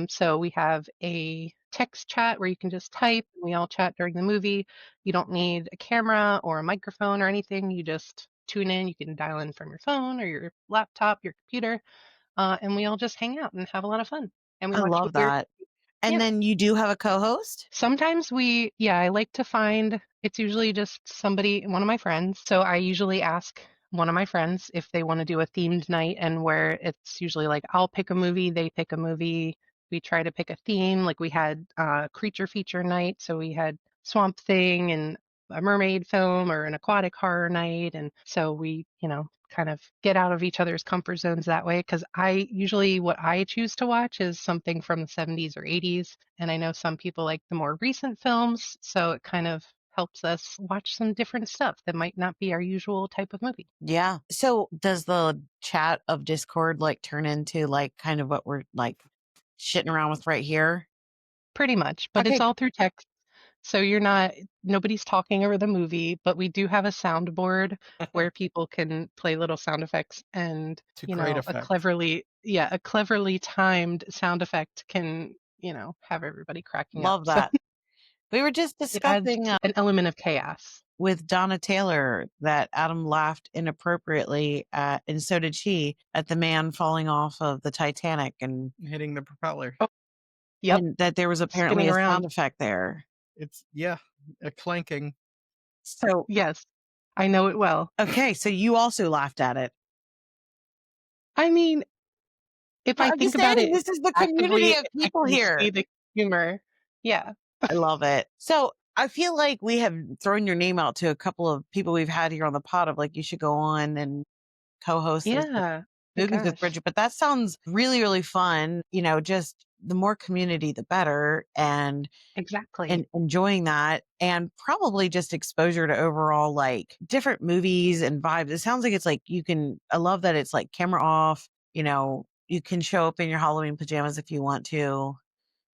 So we have a text chat where you can just type and we all chat during the movie. You don't need a camera or a microphone or anything. You just tune in. You can dial in from your phone or your laptop, your computer, and we all just hang out and have a lot of fun. And we I watch love weird. that. And Yeah. then you do have a co-host? Sometimes I like to find, it's usually just somebody, one of my friends. So I usually ask one of my friends if they want to do a themed night, and where it's usually like I'll pick a movie, they pick a movie. We try to pick a theme. Like we had creature feature night. So we had Swamp Thing and a mermaid film or an aquatic horror night. And so we, kind of get out of each other's comfort zones that way. Because what I choose to watch is something from the 70s or 80s. And I know some people like the more recent films. So it kind of helps us watch some different stuff that might not be our usual type of movie. Yeah. So does the chat of Discord like turn into like kind of what we're like shitting around with right here? Pretty much, but it's Okay. all through text. So nobody's talking over the movie, but we do have a soundboard where people can play little sound effects, and, To great a effect. cleverly timed sound effect can, have everybody cracking up. Love So that. We were just it adds discussing an element of chaos. with Donna Taylor that Adam laughed inappropriately at, and so did she, at the man falling off of the Titanic and Hitting the propeller. Oh, yep, that there was apparently spinning a sound around. effect there. It's a clanking. So Yes, I know it well. okay, so you also laughed at it. I mean, if I I'm just think about saying, it this is the community actively, of I people can here. see the humor. Yeah. I love it. So I feel like we have thrown your name out to a couple of people we've had here on the pod of like, you should go on and co-host this with Yeah. My Movies with gosh. Bridget. But that sounds really, really fun. Just the more community, the better. And Exactly. enjoying that, and probably just exposure to overall like different movies and vibes. It sounds like it's like I love that it's like camera off, you can show up in your Halloween pajamas if you want to.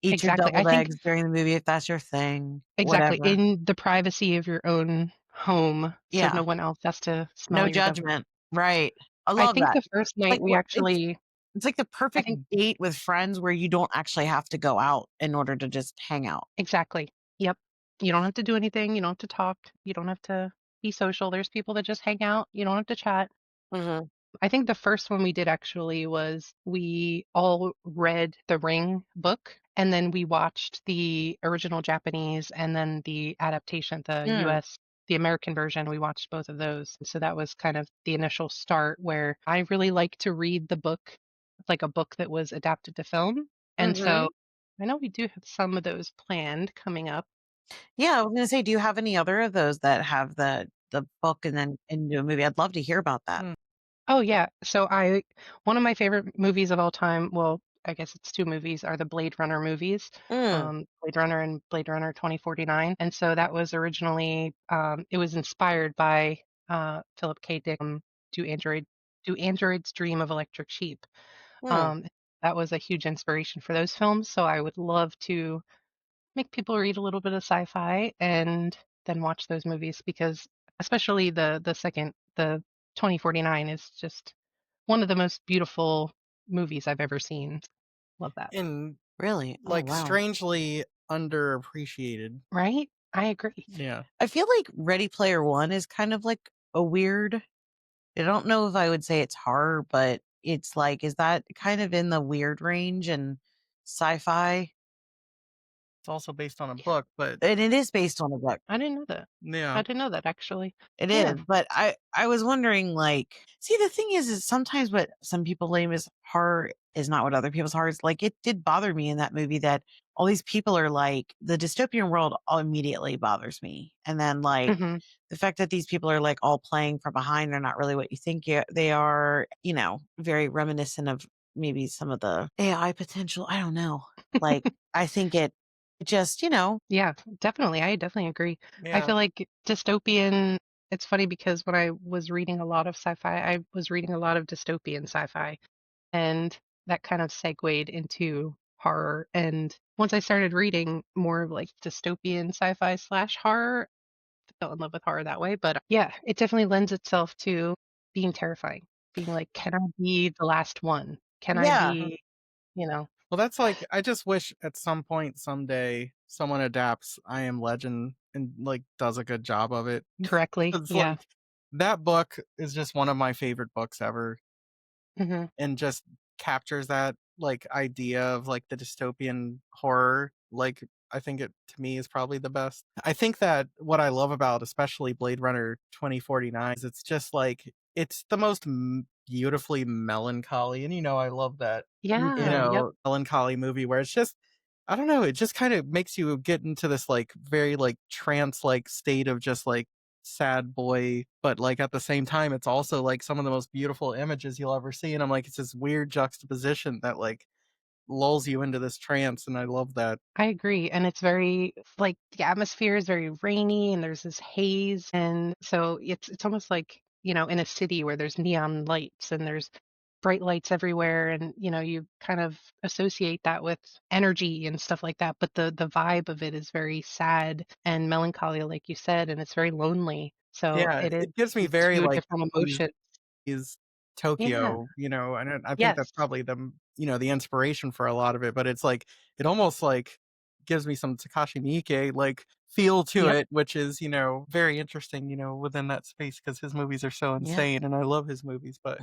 Eat your Exactly. I deviled think eggs during the movie if that's your thing. exactly Whatever. in the privacy of your own home, so Yeah. no one else has to smell No your devil. judgment. Right. I I love think that. the first night Like we it's actually it's like the I perfect think date with friends where you don't actually have to go out in order to just hang out. exactly. Yep. You don't have to do anything, you don't have to talk, you don't have to be social. There's people that just hang out, you don't have to chat. Mm-hmm. I think the first one we did actually was we all read the Ring book, and then we watched the original Japanese and then the adaptation, Mm, the American version. We watched both of those. So that was kind of the initial start where I really like to read the book, like a book that was adapted to film. And mm-hmm. so I know we do have some of those planned coming up. Yeah, I was gonna say, do you have any other of those that have the book and then into a movie? I'd love to hear about that. Oh yeah. One of my favorite movies of all time, well, I guess it's two movies, are the Blade Runner movies, Mm, Blade Runner and Blade Runner 2049. And so that was originally, it was inspired by Philip K. Dick, Do Androids Dream of Electric Sheep. mm. Um, that was a huge inspiration for those films. So I would love to make people read a little bit of sci-fi and then watch those movies, because especially the 2049 is just one of the most beautiful movies I've ever seen. Love that. And Really? Oh like wow. strangely underappreciated. Right? I agree. Yeah. I feel like Ready Player One is kind of like a weird. I don't know if I would say it's horror, but it's like, is that kind of in the weird range and sci-fi? It's also based on a Yeah. book, but And it is based on a book. I didn't know that. yeah. I didn't know that actually. It Yeah. is, but I was wondering, like, see, the thing is sometimes what some people name as horror is not what other people's horror is. Like, it did bother me in that movie that all these people are like, the dystopian world all immediately bothers me. And then, like, Hmm. the fact that these people are like all playing from behind, they're not really what you think they are, very reminiscent of maybe some of the AI potential. I don't know. Like, I think it just, Yeah, definitely. I definitely agree. I Yeah. feel like dystopian, it's funny because when I was reading a lot of sci-fi, I was reading a lot of dystopian sci-fi, and that kind of segued into horror. And once I started reading more of like dystopian sci-fi slash horror, I fell in love with horror that way. But yeah, it definitely lends itself to being terrifying, being like, can I be the last one? Can I Yeah. be, you know, Well, that's like I just wish at some point someday someone adapts I Am Legend and like does a good job of it. correctly? It's Yeah. like that book is just one of my favorite books ever Hmm. and just captures that like idea of like the dystopian horror. Like I think it to me is probably the best. I think that what I love about especially Blade Runner 2049 is it's just like it's the most beautifully melancholy and I love that Yeah. Yep. melancholy movie where it's just I don't know, it just kind of makes you get into this like very like trance like state of just like sad boy, but like at the same time it's also like some of the most beautiful images you'll ever see and I'm like it's this weird juxtaposition that like lulls you into this trance and I love that. I agree. And it's very like the atmosphere is very rainy and there's this haze. And so it's almost like, in a city where there's neon lights and there's bright lights everywhere. And, you kind of associate that with energy and stuff like that. But the vibe of it is very sad and melancholy, like you said, and it's very lonely. So Yeah, it is it gives me these very two like different 80s emotions. Yeah. Tokyo, and I think Yes. that's probably the inspiration for a lot of it, but it's like it almost like gives me some Takashi Miike like feel to Yep. it, which is, very interesting, within that space because his movies are so Yeah. insane and I love his movies, but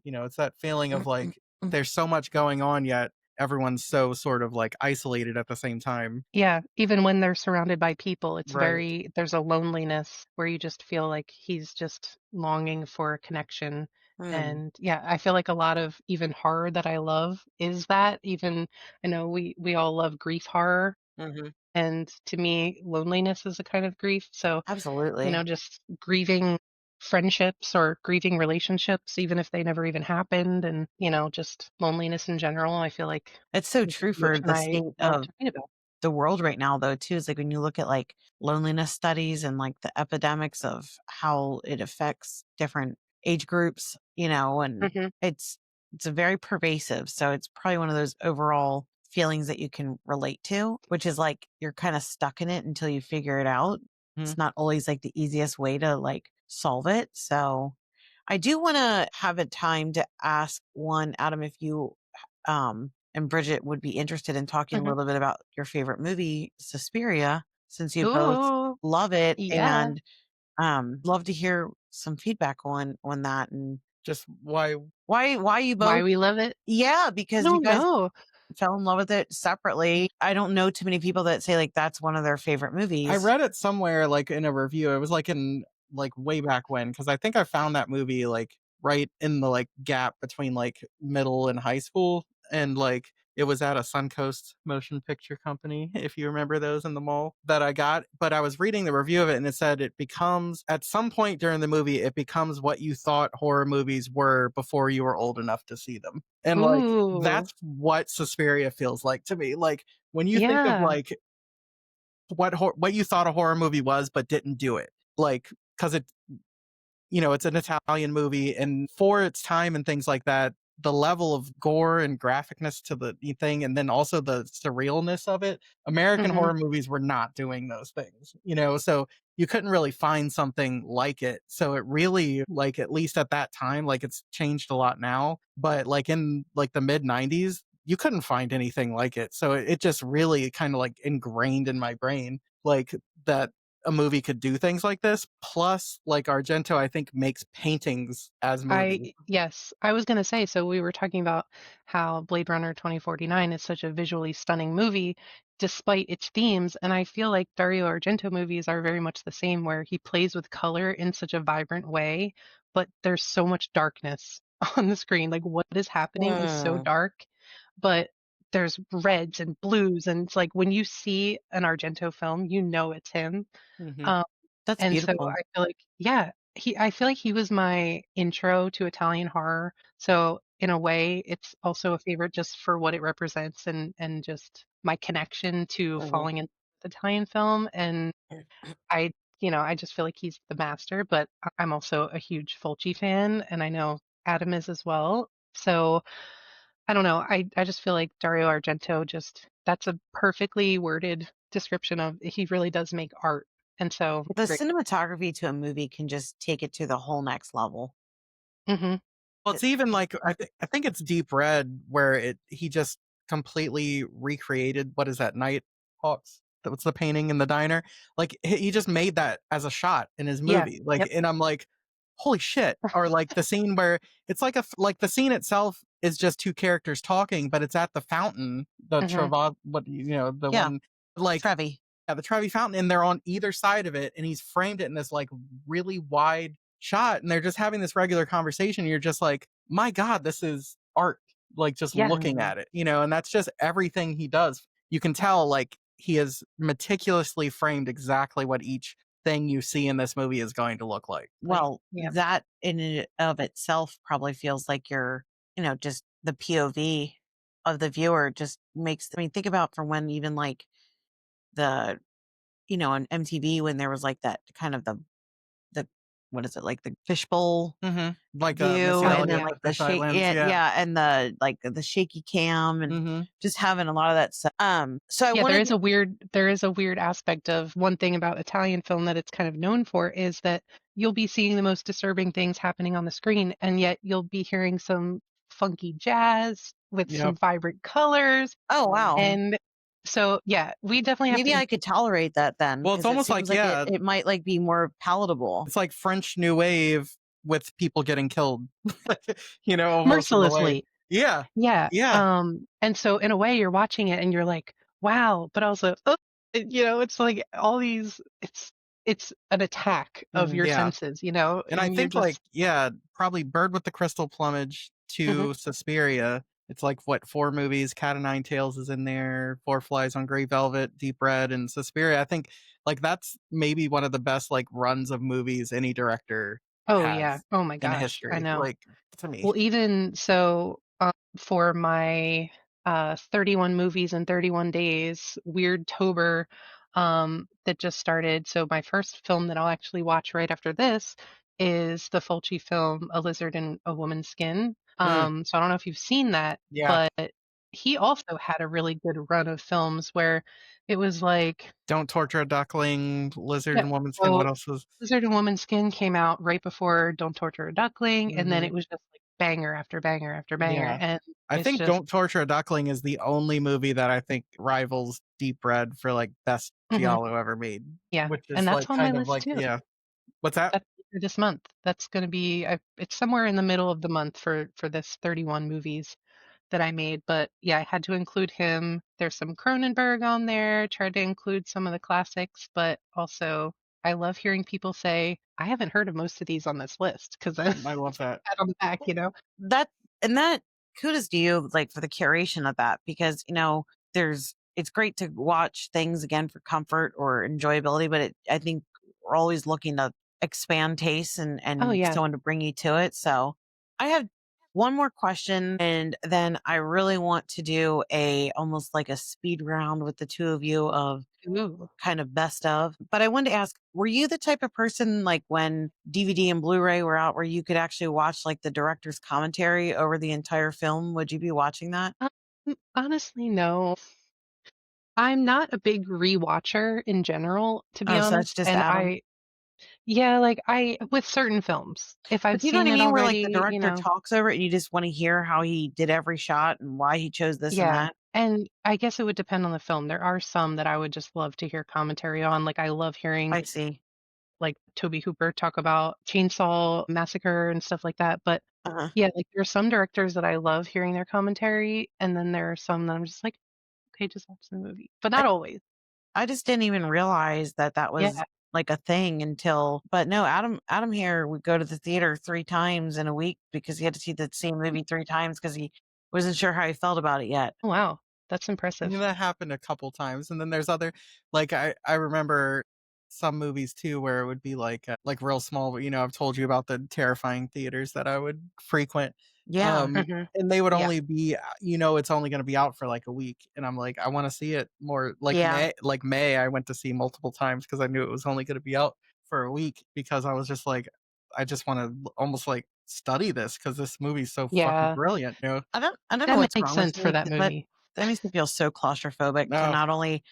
it's that feeling of like there's so much going on yet everyone's so sort of like isolated at the same time. Yeah, even when they're surrounded by people, Right. there's a loneliness where you just feel like he's just longing for a connection. Mm. And yeah, I feel like a lot of even horror that I love is that. Even I know we all love grief horror, Mhm. and to me, loneliness is a kind of grief. So, Absolutely. just grieving friendships or grieving relationships, even if they never even happened, and just loneliness in general, I feel like It's so is true an for emotion the I state love of to read about. the world right now, though, too, is like when you look at like loneliness studies and like the epidemics of how it affects different age groups, and Hmm. it's a very pervasive. So it's probably one of those overall feelings that you can relate to, which is like you're kind of stuck in it until you figure it out. Mhm. It's not always like the easiest way to like solve it. So I do want to have a time to ask one, Adam, if you and Bridget would be interested in talking a Hmm. little bit about your favorite movie, Suspiria, since you both Ooh, love it, yeah. and love to hear some feedback on that and Just why why you Why both. we love it? Yeah, I because you don't guys know. fell in love with it separately. I don't know too many people that say like that's one of their favorite I movies. read it somewhere like in a review. It was like in like way back when because I think I found that movie like right in the like gap between like middle and high school and like it was at a Suncoast motion picture company if you remember those in the mall that I got, but I was reading the review of it and it said it becomes at some point during the movie it becomes what you thought horror movies were before you were old enough to see them. And like Ooh, that's what Suspiria feels like to me. Like when you think of yeah. like what you thought a horror movie was but didn't do it like because it's an Italian movie and for its time and things like that the level of gore and graphicness to the thing and then also the surrealness of it American Mhm. horror movies were not doing those things so you couldn't really find something like it so it really like at least at that time like it's changed a lot now but like in like the mid 90s you couldn't find anything like it so it just really kind of like ingrained in my brain like that a movie could do things like this. Plus, like Argento, I think makes paintings as movies. Yes, I was gonna say, so we were talking about how Blade Runner 2049 is such a visually stunning movie despite its themes, and I feel like Dario Argento movies are very much the same, where he plays with color in such a vibrant way, but there's so much darkness on the screen. Like what is happening is so Hmm. dark, but there's reds and blues, and it's like when you see an Argento film, you know it's him. Hmm. Um, That's and so beautiful. I feel like, yeah, I feel like he was my intro to Italian horror. So in a way, it's also a favorite just for what it represents and just my connection to Mhm. falling in with Italian film. And I, I just feel like he's the master, but I'm also a huge Fulci fan, and I know Adam is as well. So I don't know. I just feel like Dario Argento that's a perfectly worded description of he really does make art. And so The great. cinematography to a movie can just take it to the whole next level. Mhm. Well, It it's even like I think it's Deep Red where he just completely recreated what is that Nighthawks? What's the painting in the diner? Like he just made that as a shot in his Yeah. movie. Like, Yep. and I'm like, holy shit! Or like the scene where it's like like the scene itself is just two characters talking, but it's at the fountain, the Mhm. Travad, what the Yeah, one like Trevi. yeah, the Trevi Fountain, and they're on either side of it, and he's framed it in this like really wide shot, and they're just having this regular conversation. And you're just like, my God, this is art. Like just Yeah. looking at it, and that's just everything he does. You can tell like he has meticulously framed exactly what each thing you see in this movie is going to look like. Well, Yep. that in and of itself probably feels like just the POV of the viewer just makes, I mean, think about from when even like the, on MTV when there was like that kind of the, what is it, like the fishbowl Like view Missy Oh, and then Elliott, yeah. like the the Fish shake, Islands, yeah, yeah. yeah, and the like the shaky cam and hmm just having a lot of that stuff. So I Yeah, wanted there is a weird aspect of one thing about Italian film that it's kind of known for is that you'll be seeing the most disturbing things happening on the screen, and yet you'll be hearing some funky jazz with some Yep. vibrant colors. oh wow, hmm And so, yeah, we definitely have maybe to. I could tolerate that then Well, it's because it almost seems like like it yeah, it might like be more palatable. it's like French New Wave with people getting killed, almost in a way. Mercilessly. Yeah, Yeah. yeah, And so in a way you're watching it and you're like, wow, but also, oh, it's like all these, it's an attack of Mm. your yeah. senses, And I and you're think like, just, yeah, probably Bird with the Crystal Plumage mhm. to Suspiria. It's like what, four movies? Cat o' Nine Tails is in there. Four Flies on Grey Velvet, Deep Red, and Suspiria. I think like that's maybe one of the best like runs of movies any director Oh yeah. has Oh my in gosh. I history. know. Like to me. Well, even so, for my 31 movies in 31 days, Weird Tober, that just started. So my first film that I'll actually watch right after this is the Fulci film A Lizard in a Woman's Skin. Mm, So I don't know if you've seen that, yeah. but he also had a really good run of films where it was like, Don't Torture a Duckling, Lizard yeah, and Woman Skin. so What else was? Lizard and Woman's Skin came out right before Don't Torture a Duckling, and then hmm it was just like banger after banger after banger, Yeah. and I it's think just Don't Torture a Duckling is the only movie that I think rivals Deep Red for like best mhm, giallo ever made, yeah, which and is that's like on my kind of list like, too. yeah. What's that? That's for this month. That's gonna be it's somewhere in the middle of the month for this 31 movies that I made, but yeah, I had to include him. There's some Cronenberg on there, tried to include some of the classics, but also I love hearing people say, "I haven't heard of most of these on this list," 'cause I I love that. pat on the back. That and that kudos to you like for the curation of that because there's it's great to watch things again for comfort or enjoyability, but I think we're always looking to expand tastes Oh, and yeah. someone to bring you to it. So I have one more question and then I really want to do a almost like a speed round with the two of you of Ooh. kind of best of. But I wanted to ask, were you the type of person like when DVD and Blu-ray were out where you could actually watch like the director's commentary over the entire film? Would you be watching that? Honestly, no. I'm not a big rewatcher in general, to be Oh, so that's honest, just and Adam. yeah, like, with certain films, if I've But you know what seen I it mean? Where like the already, director talks over it and you just want to hear how he did every shot and why he chose this and yeah, that. and I guess it would depend on the film. There are some that I would just love to hear commentary on, like, I love hearing, I see. like, Toby Hooper talk about Chainsaw Massacre and stuff like that, but, Uh-huh. yeah, like, there are some directors that I love hearing their commentary, and then there are some that I'm just like, "Okay, just watch the movie," but not always. I just didn't even realize that that was Yeah. like a thing until but no, Adam here would go to the theater 3 times in a week because he had to see the same movie 3 times because he wasn't sure how he felt about it yet. Oh, wow. That's I impressive. mean, that happened a couple times, and then there's other like I remember some movies too where it would be like real small. But, I've told you about the terrifying theaters that I would frequent, Yeah. um, Mhm. and they would Yeah. only be it's only going to be out for like a week, and I'm like I want to see it more. Yeah. Like May I went to see multiple times because I knew it was only going to be out for a week because I was just like I just want to almost like study this because this movie's so fucking Yeah. brilliant. You know, I don't know That what's makes wrong with sense for me, that but movie. that makes me feel so claustrophobic to no, not only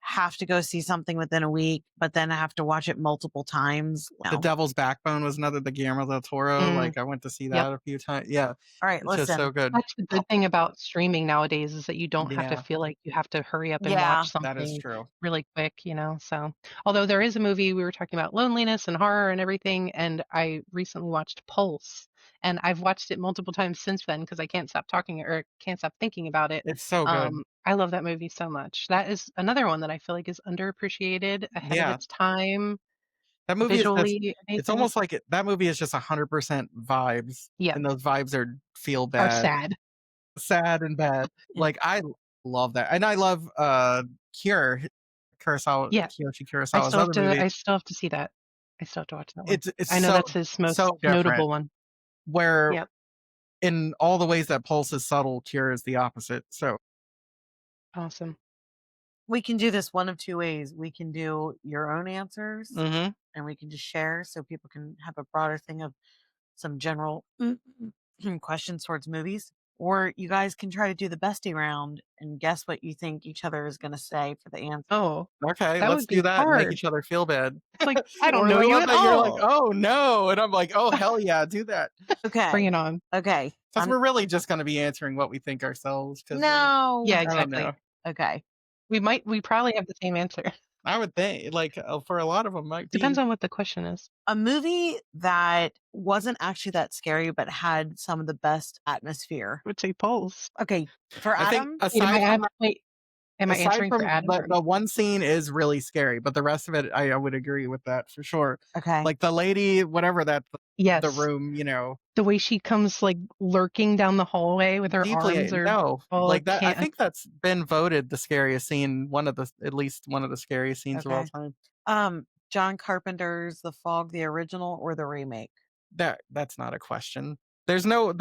have to go see something within a week, but then I have to watch it multiple times. The No. Devil's Backbone was another the Guillermo del Toro. Mm, Like I went to see yep. that a few times. Yeah, All right, it's just so listen. good. That's the good thing about streaming nowadays is that you don't have to Yeah, feel like you have to hurry up and Yeah. watch that is something true. really quick, So, although there is a movie we were talking about loneliness and horror and everything, and I recently watched Pulse, and I've watched it multiple times since then because I can't stop talking or can't stop thinking about it. It's so good. I love that movie so much. That is another one that I feel like is underappreciated, ahead of Yeah, its time, that movie is just. visually It's amazing. almost like that movie is just 100% vibes, Yeah, and those vibes feel are bad, sad. sad and bad. Like I love that, and I love Cure, Yeah, Kiyoshi Kurosawa's other movie. I still have to see that. I still have to watch that one. It's I know that's his most so different. notable one. Where Yep. in all the ways that Pulse is subtle, Cure is the opposite. So Awesome. We can do this one of two ways. We can do your own answers mhm. and we can just share so people can have a broader thing of some general questions towards movies. Or you guys can try to do the bestie round and guess what you think each other is going to say for the answer. Oh, Okay, that let's would do be that and make hard. each other feel bad. It's like, I don't Or know the you one at that you're like, all. oh no, and I'm like, oh hell yeah, do that. Bring Okay. it on. Okay. Because we're really just going to be answering what we think ourselves. No. Yeah, I don't exactly. know. Okay. We probably have the same answer. I would think, like, for a lot of them, might be. Depends on what the question is. A movie that wasn't actually that scary, but had some of the best atmosphere. I would say Pulse. Okay. For I think Adam, Am I aside answering for from Adam? the one scene is really scary, but the rest of it, I would agree with that for sure. okay. Like the lady, whatever that, Yes. the room, The way she comes like lurking down the hallway with her deeply arms or no, all like that. I can't. think that's been voted the scariest scene, at least one of the scariest scenes of all Okay. time. John Carpenter's The Fog, the original or the remake? That's not a question. There's no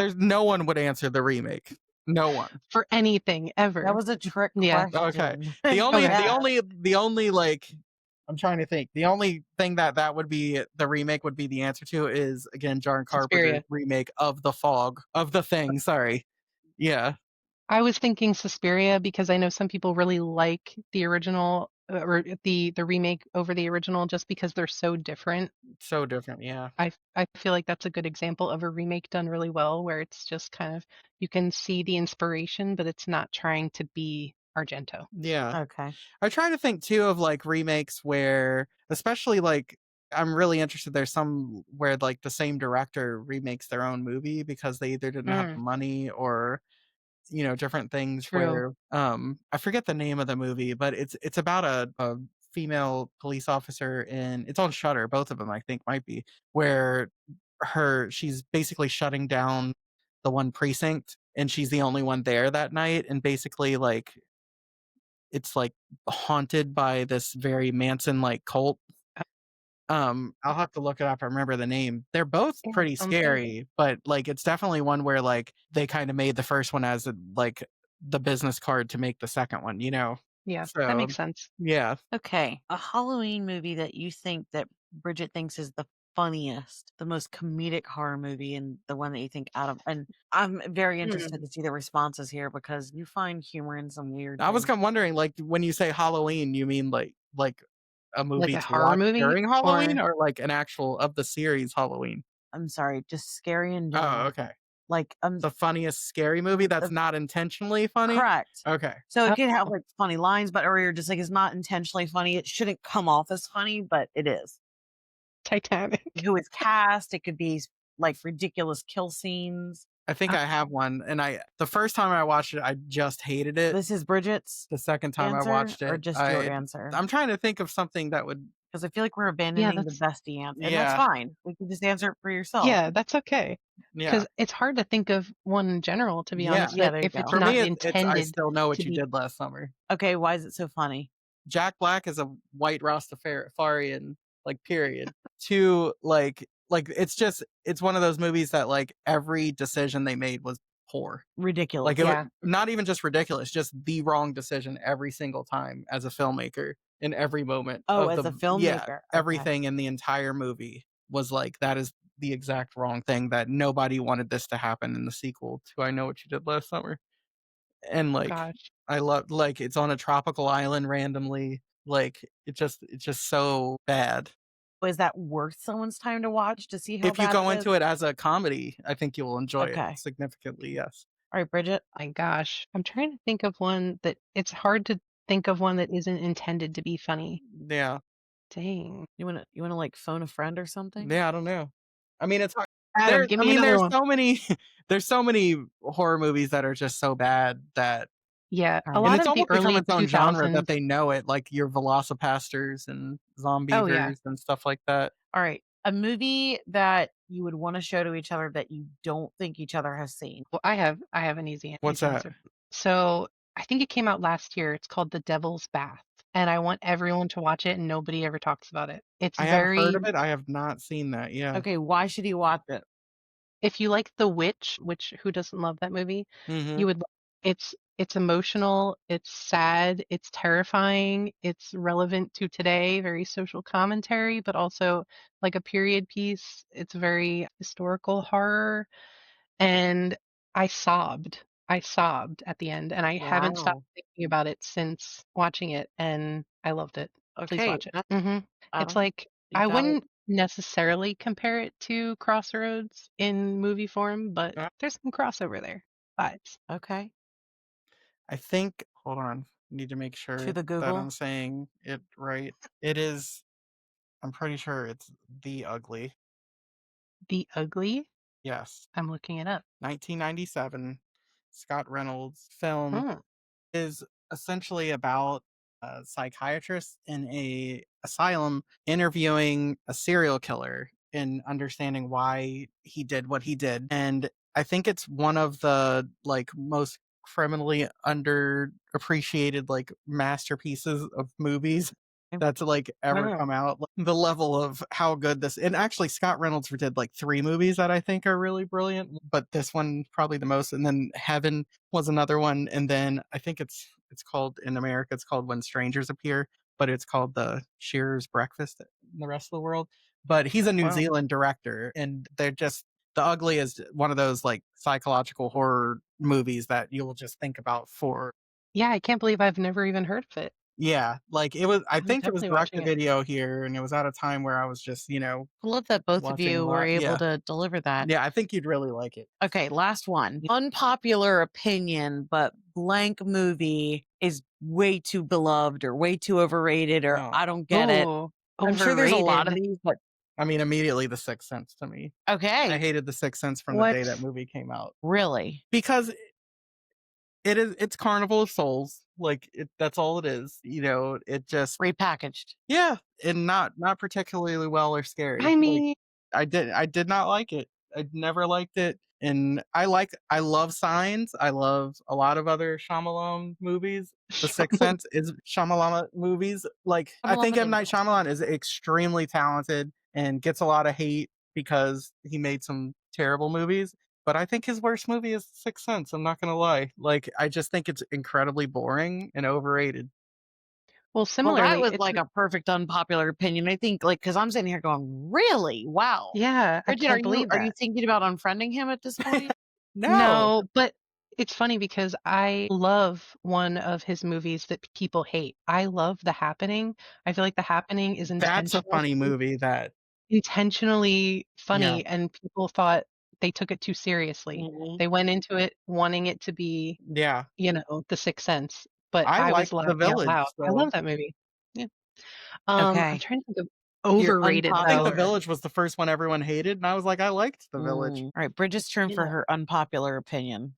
one would answer the remake. No one. For anything ever. That was a trick Yeah. question. Okay. The only Okay. the only like I'm trying to think. The only thing that would be the remake would be the answer to is again John Carpenter's Suspiria. remake of The Fog, of The Thing, sorry. Yeah. I was thinking Suspiria because I know some people really like the original or the remake over the original just because they're so different. So different, yeah. I feel like that's a good example of a remake done really well where it's just kind of you can see the inspiration but it's not trying to be Argento. Yeah. Okay. I try to think too of like remakes where especially like I'm really interested there's some where like the same director remakes their own movie because they either didn't have the money or different things True. where I forget the name of the movie, but it's about a female police officer and it's on Shudder, both of them I think might be, where she's basically shutting down the one precinct and she's the only one there that night and basically like it's like haunted by this very Manson like cult. I'll have to look it up. I remember the name. They're both Yeah, pretty sounds good. scary, but like it's definitely one where like they kind of made the first one as like the business card to make the second one, Yeah, that So makes sense. yeah, Okay. A Halloween movie that you think that Bridget thinks is the funniest, the most comedic horror movie, and the one that you think Adam. And I'm very interested to see the responses here because you find humor in some weird. I was things. kind of wondering like when you say Halloween, you mean like a Like movie a to horror watch movie during Halloween or or like an actual of the series Halloween? I'm sorry, just scary in Oh, general. okay. Like The funniest scary movie that's not intentionally funny? correct. Okay. So it could have Oh. like funny lines, but or you're just like it's not intentionally funny. It shouldn't come off as funny, but it is. Titanic. Who is cast? It could be like ridiculous kill scenes. I think I have one, and the first time I watched it, I just hated it. This is Bridget's The second time answer, I watched it, or just your answer? I'm trying to think of something that would. Because I feel like we're abandoning the bestie answer, and that's fine. We can just answer it for yourself. Yeah, that's okay. Yeah, Because it's hard to think of one in general, to be Yeah. honest. Yeah, That there you if it's go. for not me, I intended still know what to you be. did last summer. Okay, why is it so funny? Jack Black is a white Rastafarian, like period. To like it's one of those movies that like every decision they made was poor. Ridiculous. Like it Yeah. was not even just ridiculous, just the wrong decision every single time as a filmmaker in every moment. Oh, of as the, a filmmaker. yeah, Okay. everything in the entire movie was like that is the exact wrong thing, that nobody wanted this to happen in the sequel to I Know What You Did Last Summer. And, Oh like, gosh. I love, like, it's on a tropical island randomly, like, it's just so bad. Was that worth someone's time to watch to see how If you bad go it is? into it as a comedy, I think you'll enjoy it Okay. significantly, yes. All right, Bridget. My gosh. I'm trying to think of one that it's hard to think of one that isn't intended to be funny. Yeah. Dang. You wanna like phone a friend or something? Yeah, I don't know. I mean, it's hard. Adam, give I me mean, another there's one. so many there's so many horror movies that are just so bad that, Yeah, All a right. and lot it's of the almost become early its own genre that 2000s. they know it, like your Velocipastors and Oh yeah. Zombievers and stuff like that. All right. A movie that you would want to show to each other that you don't think each other has seen. Well, I have an easy What's easy that? answer. So, I think it came out last year. It's called The Devil's Bath, and I want everyone to watch it and nobody ever talks about it. It's I have heard very of it, I have not seen that, yeah. Okay, why should he watch it? if you like The Witch, which who doesn't love that movie? You Mhm. would it's emotional, it's sad, it's terrifying, it's relevant to today, very social commentary, but also like a period piece. It's very historical horror. And I sobbed. I sobbed at the end, and I haven't stopped Wow. thinking about it since watching it, and I loved it. Please Okay, watch it. It's Adam, like you I got it. wouldn't necessarily compare it to Crossroads in movie form, but Uh, there's some crossover there. Vibes. Okay. I think, hold on, need to make To sure the that Google. I'm saying it right. It is, I'm pretty sure it's The Ugly. The Ugly? Yes. I'm looking it up. 1997, Scott Reynolds film. Oh, Is essentially about a psychiatrist in a asylum interviewing a serial killer and understanding why he did what he did. And I think it's one of the like most criminally underappreciated like masterpieces of movies that's like ever wow. come out. Like, the level of how good this, and actually Scott Reynolds did like 3 movies that I think are really brilliant, but this one probably the most. And then Heaven was another one, and then I think it's called in America, it's called When Strangers Appear, but it's called The Shearer's Breakfast in the rest of the world. But he's a New Wow. Zealand director, and they're just, The Ugly is one of those like psychological horror movies that you'll just think about for, Yeah, I can't believe I've never even heard of it. yeah, like it was, I I'm think it was definitely direct watching to it. video here, and it was at a time where I was just, I love that both of watching a you were lot. able Yeah. to deliver that. Yeah, I think you'd really like it. Okay, last one. Unpopular opinion, but blank movie is way too beloved or way too overrated or Oh, I don't get it. Oh, I'm sure there's a lot of overrated. these, but I mean, immediately The Sixth Sense to me. I okay. hated The Sixth Sense from the day that What? movie came out Really? because it's Carnival of Souls. Like that's all it is. It just, Repackaged. yeah, and not particularly well or I scary. Like mean, I did not like it. I never liked it. And I love Signs. I love a lot of other Shyamalan movies. The Sixth Sense is Shyamalan movies. Like I think M. Night Shyamalan is extremely talented and gets a lot of hate because he made some terrible movies. But I think his worst movie is Sixth Sense. I'm not gonna lie. Like I just think it's incredibly boring and overrated. well, Well, that similarly, was it's like a perfect unpopular opinion. I think like because I'm sitting here going, really? Wow. yeah, I Bridget, are can't you believe are you that. thinking about unfriending him at this point? No, No, but it's funny because I love one of his movies that people hate. I love The Happening. I feel like The Happening is that's a funny movie. That, intentionally yeah, funny, and people thought they took it too seriously. Mhm. They went into it wanting it to be, yeah. The Sixth Sense, but I I was liked The laughing out Village. loud. I So love that movie. Yeah. I'm Okay. trying to think of Your overrated I think The though. unpopular. Village was the first one everyone hated, and I was like, I liked The Village. All right, Bridget's turn for Yeah. her unpopular opinion.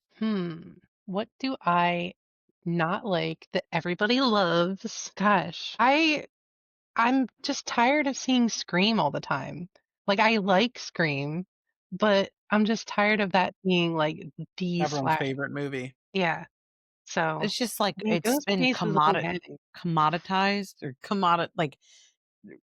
What do I not like that everybody loves? Gosh, I'm just tired of seeing Scream all the time. Like I like Scream, but I'm just tired of that being like the Everyone's slash. favorite movie. Yeah. So It's just like I think it's been Ghostface is okay. commoditized or like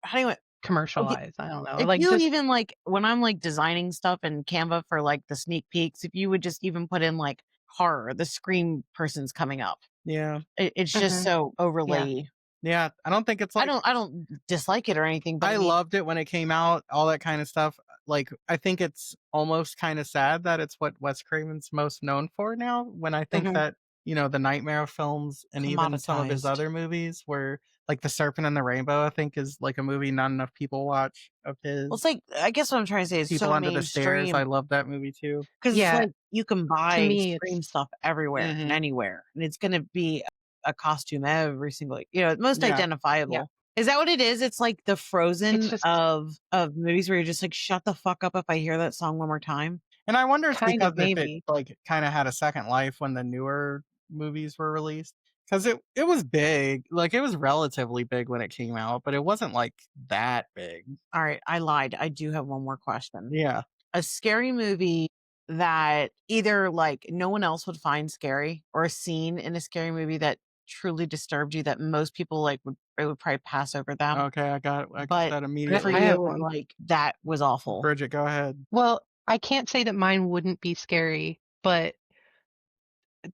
how do you okay, Commercialized. I don't know. if Like you just even like when I'm like designing stuff in Canva for like the sneak peeks, if you would just even put in like horror, the scream person's coming up. Yeah. It's just mhm, so yeah. overly. Yeah. I don't think it's like, I don't dislike it or anything, but I I mean, loved it when it came out, all that kind of stuff. like, I think it's almost kind of sad that it's what Wes Craven's most known for now, when I think Mhm. that, the Nightmare films and even some of his Commoditized. other movies were like The Serpent and the Rainbow, I think is like a movie not enough people watch of Well, it's his. like, I guess what I'm trying to say is People so Under the Stairs, I mainstream love that movie too. because it's Yeah, like you can to buy me, Scream it's stuff everywhere and Mhm. anywhere, and it's gonna be a costume every single, most Yeah. yeah, identifiable. Is that what it is? It's like the it's Frozen just of movies where you're just like, shut the fuck up if I hear that song one more time. And I wonder it's kind because of if it, maybe. like, kinda had a second life when the newer movies were released, because it was big, like, it was relatively big when it came out, but it wasn't, like, that big. All right, I lied. I do have one more question. Yeah. A scary movie that either like no one else would find scary, or a scene in a scary movie that truly disturbed you that most people like would probably pass over them. Okay, I got But that for I immediately. have you, one. like that was awful. Bridget, go ahead. Well, I can't say that mine wouldn't be scary, but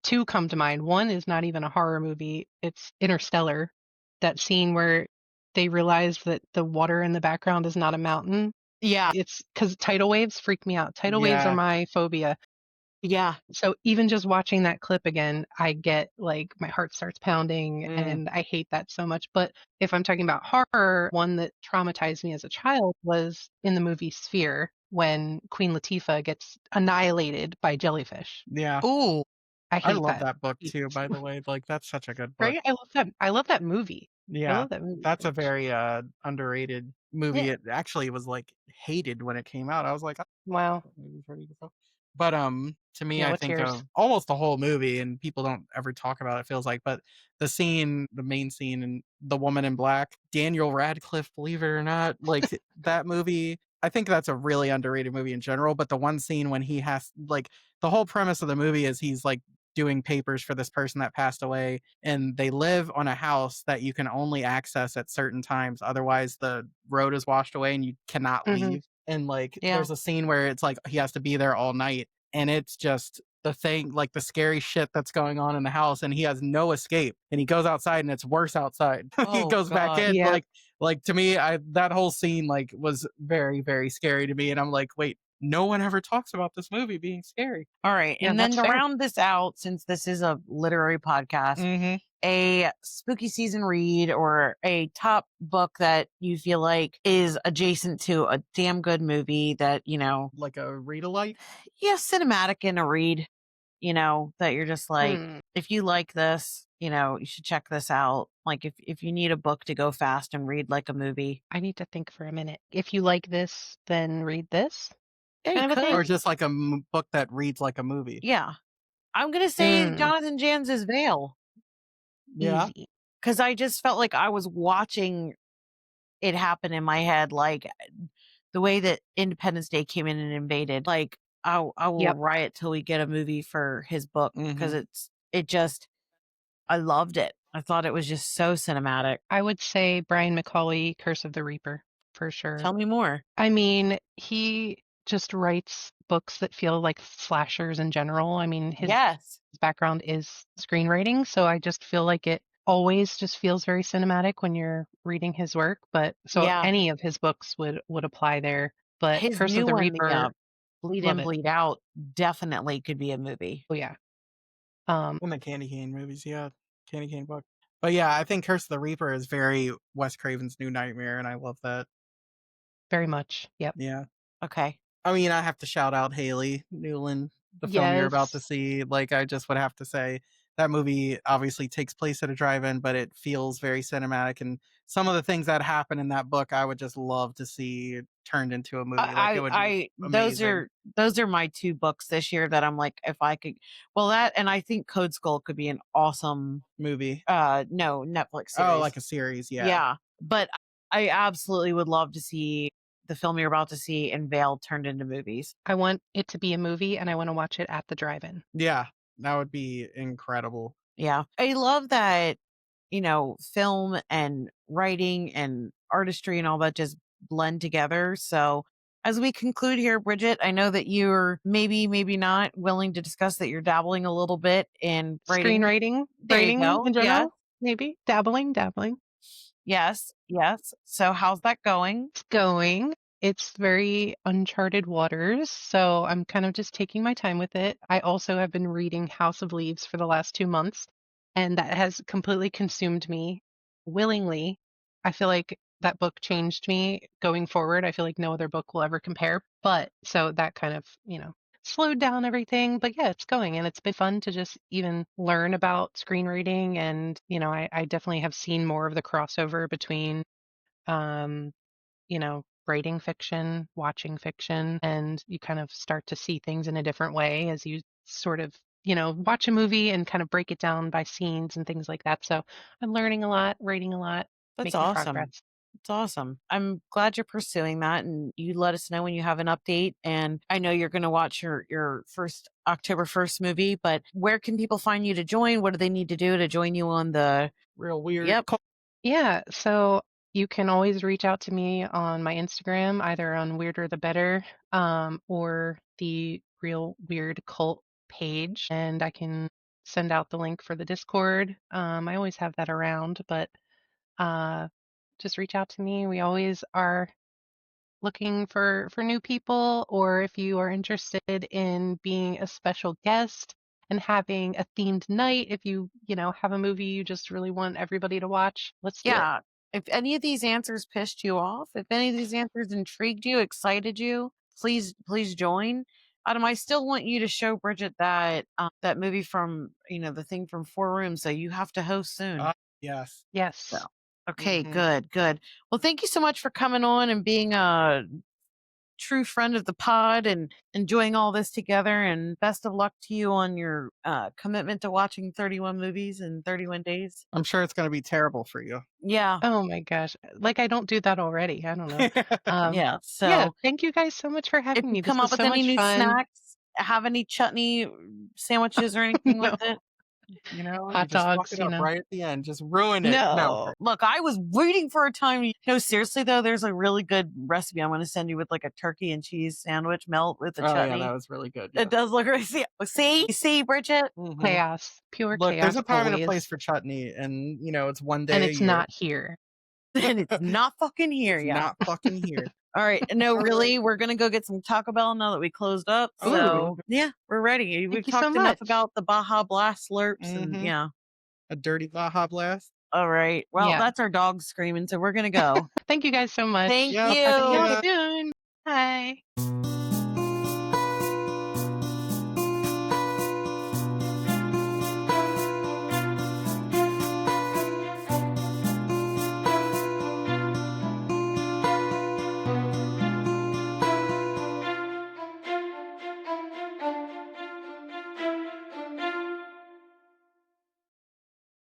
two come to mind. One is not even a horror movie. It's Interstellar. That scene where they realize that the water in the background is not a mountain. Yeah. It's because tidal waves freak me out. Tidal waves are Yeah. my phobia. Yeah. So even just watching that clip again, I get like my heart starts pounding Mm, and I hate that so much. But if I'm talking about horror, one that traumatized me as a child was in the movie Sphere when Queen Latifah gets annihilated by jellyfish. yeah. Ooh. I I hate love that. that book too, by the way, like, that's such a good book. Right? I love that. I love that movie. I Yeah, love that movie that's so a much. very, underrated Yeah. movie. It actually was, like, hated when it came out. I was like, "Oh, Wow. that movie's pretty good." But, to me, Yeah, I what's think yours? of almost the whole movie, and people don't ever talk about it, it feels like, but the main scene in The Woman in Black, Daniel Radcliffe, believe it or not, like, that movie, I think that's a really underrated movie in general, but the one scene when he has like, the whole premise of the movie is he's, like, doing papers for this person that passed away, and they live on a house that you can only access at certain times, otherwise the road is washed away and you cannot Hmm. leave. And like Yeah. there's a scene where it's like he has to be there all night, and it's just the thing, like the scary shit that's going on in the house, and he has no escape, and he goes outside and it's worse outside. He Oh goes back God. in, Yeah. like to me, I that whole scene like was very, very scary to me, and I'm like, wait, no one ever talks about this movie being scary. All right. Yeah, And then that's to fair. round this out, since this is a literary podcast, Mm-hmm. a spooky season read or a top book that you feel like is adjacent to a damn good movie that, Like a read alike. yeah, cinematic in a read, that you're just like, Hmm. if you like this, you should check this out. Like if you need a book to go fast and read like a movie. I need to think for a minute. If you like this, then read this Yeah, you kind of a could. thing. Or just like a book that reads like a movie. Yeah. I'm going to say Mm, Jonathan Jan's Veil, Yeah. easy. because I just felt like I was watching it happen in my head, like the way that Independence Day came in and invaded. Like I will Yep. riot till we get a movie for his book because Mm-hmm. I loved it. I thought it was just so cinematic. I would say Brian McCauley, Curse of the Reaper, for sure. Tell me more. I mean, he just writes books that feel like slashers in general. I mean, his Yes. background is screenwriting, so I just feel like it always just feels very cinematic when you're reading his work. But so Yeah. any of his books would apply there. But His Curse of new the one, the Reaper, Bleed love In, it. Bleed Out, definitely could be a movie. Oh yeah. In the Candy Cane movies, yeah. Candy Cane book. But yeah, I think Curse of the Reaper is very Wes Craven's New Nightmare, and I love that. Very much. Yep. Yeah. Okay. I mean, I have to shout out Haley Newland, the film you're about to Yes. see. Like, I just would have to say that movie obviously takes place at a drive-in, but it feels very cinematic. And some of the things that happen in that book, I would just love to see turned into a movie. Like, it would be amazing. Those are my two books this year that I'm like, if I could, well, that, and I think Code Skull could be an awesome, Movie. no, Netflix Oh, series. like a series, yeah. Yeah. But I absolutely would love to see the film you're about to see and Veil turned into movies. I want it to be a movie and I want to watch it at the drive-in. Yeah, that would be incredible. Yeah. I love that, film and writing and artistry and all that just blend together. So as we conclude here, Bridget, I know that you're maybe not willing to discuss that you're dabbling a little bit in writing. Screenwriting, There you writing go. in Yes. general, maybe dabbling. Yes. Yes. So how's that going? It's going. It's very uncharted waters, so I'm kind of just taking my time with it. I also have been reading House of Leaves for the last 2 months, and that has completely consumed me willingly. I feel like that book changed me going forward. I feel like no other book will ever compare, but so that kind of, slowed down everything. But yeah, it's going, and it's been fun to just even learn about screenwriting. And, I definitely have seen more of the crossover between, um, writing fiction, watching fiction, and you kind of start to see things in a different way as you sort of, watch a movie and kind of break it down by scenes and things like that. So I'm learning a lot, writing a lot, That's making awesome. progress. It's awesome. I'm glad you're pursuing that, and you let us know when you have an update. And I know you're going to watch your first October 1st movie, but where can people find you to join? What do they need to do to join you on the Real weird. Yep. Yeah, so you can always reach out to me on my Instagram, either on Weirder the Better, or the Real Weird Cult page, and I can send out the link for the Discord. I always have that around, but just reach out to me. We always are looking for new people, or if you are interested in being a special guest and having a themed night, if you have a movie you just really want everybody to watch, let's do it. Yeah. If any of these answers pissed you off, if any of these answers intrigued you, excited you, please join. Adam, I still want you to show Bridget that movie from the thing from Four Rooms. So you have to host soon. Yes. Yes. So, okay, good. Well, thank you so much for coming on and being a true friend of the pod and enjoying all this together. And best of luck to you on your commitment to watching 31 movies in 31 days. I'm sure it's going to be terrible for you. Yeah. Oh my gosh. Like I don't do that already. I don't know. Yeah. So yeah, thank you guys so much for if having you me. This come was up with so any much new fun. snacks, have any chutney sandwiches or anything No. with it. You Hot just fuck dogs, it up right at the end. Just ruin it. No. Look, I was waiting for a time. No, seriously though, there's a really good recipe I'm going to send you with like a turkey and cheese sandwich melt with a chutney. Yeah, that was really good. It does look right. See, Bridget? Chaos. Pure Look, chaos. there's a time and a always. place for chutney, and it's one day And a it's year. not here. And it's not fucking here. It's Yeah. not fucking here. All right. No, really, we're going to go get some Taco Bell now that we closed up. So yeah, we're ready. We've talked enough about the Baja Blast slurps and yeah. A dirty Baja Blast. All right. Well, that's our dog screaming, so we're going to go. Thank you guys so much. Thank you. I'll talk to you soon. Bye.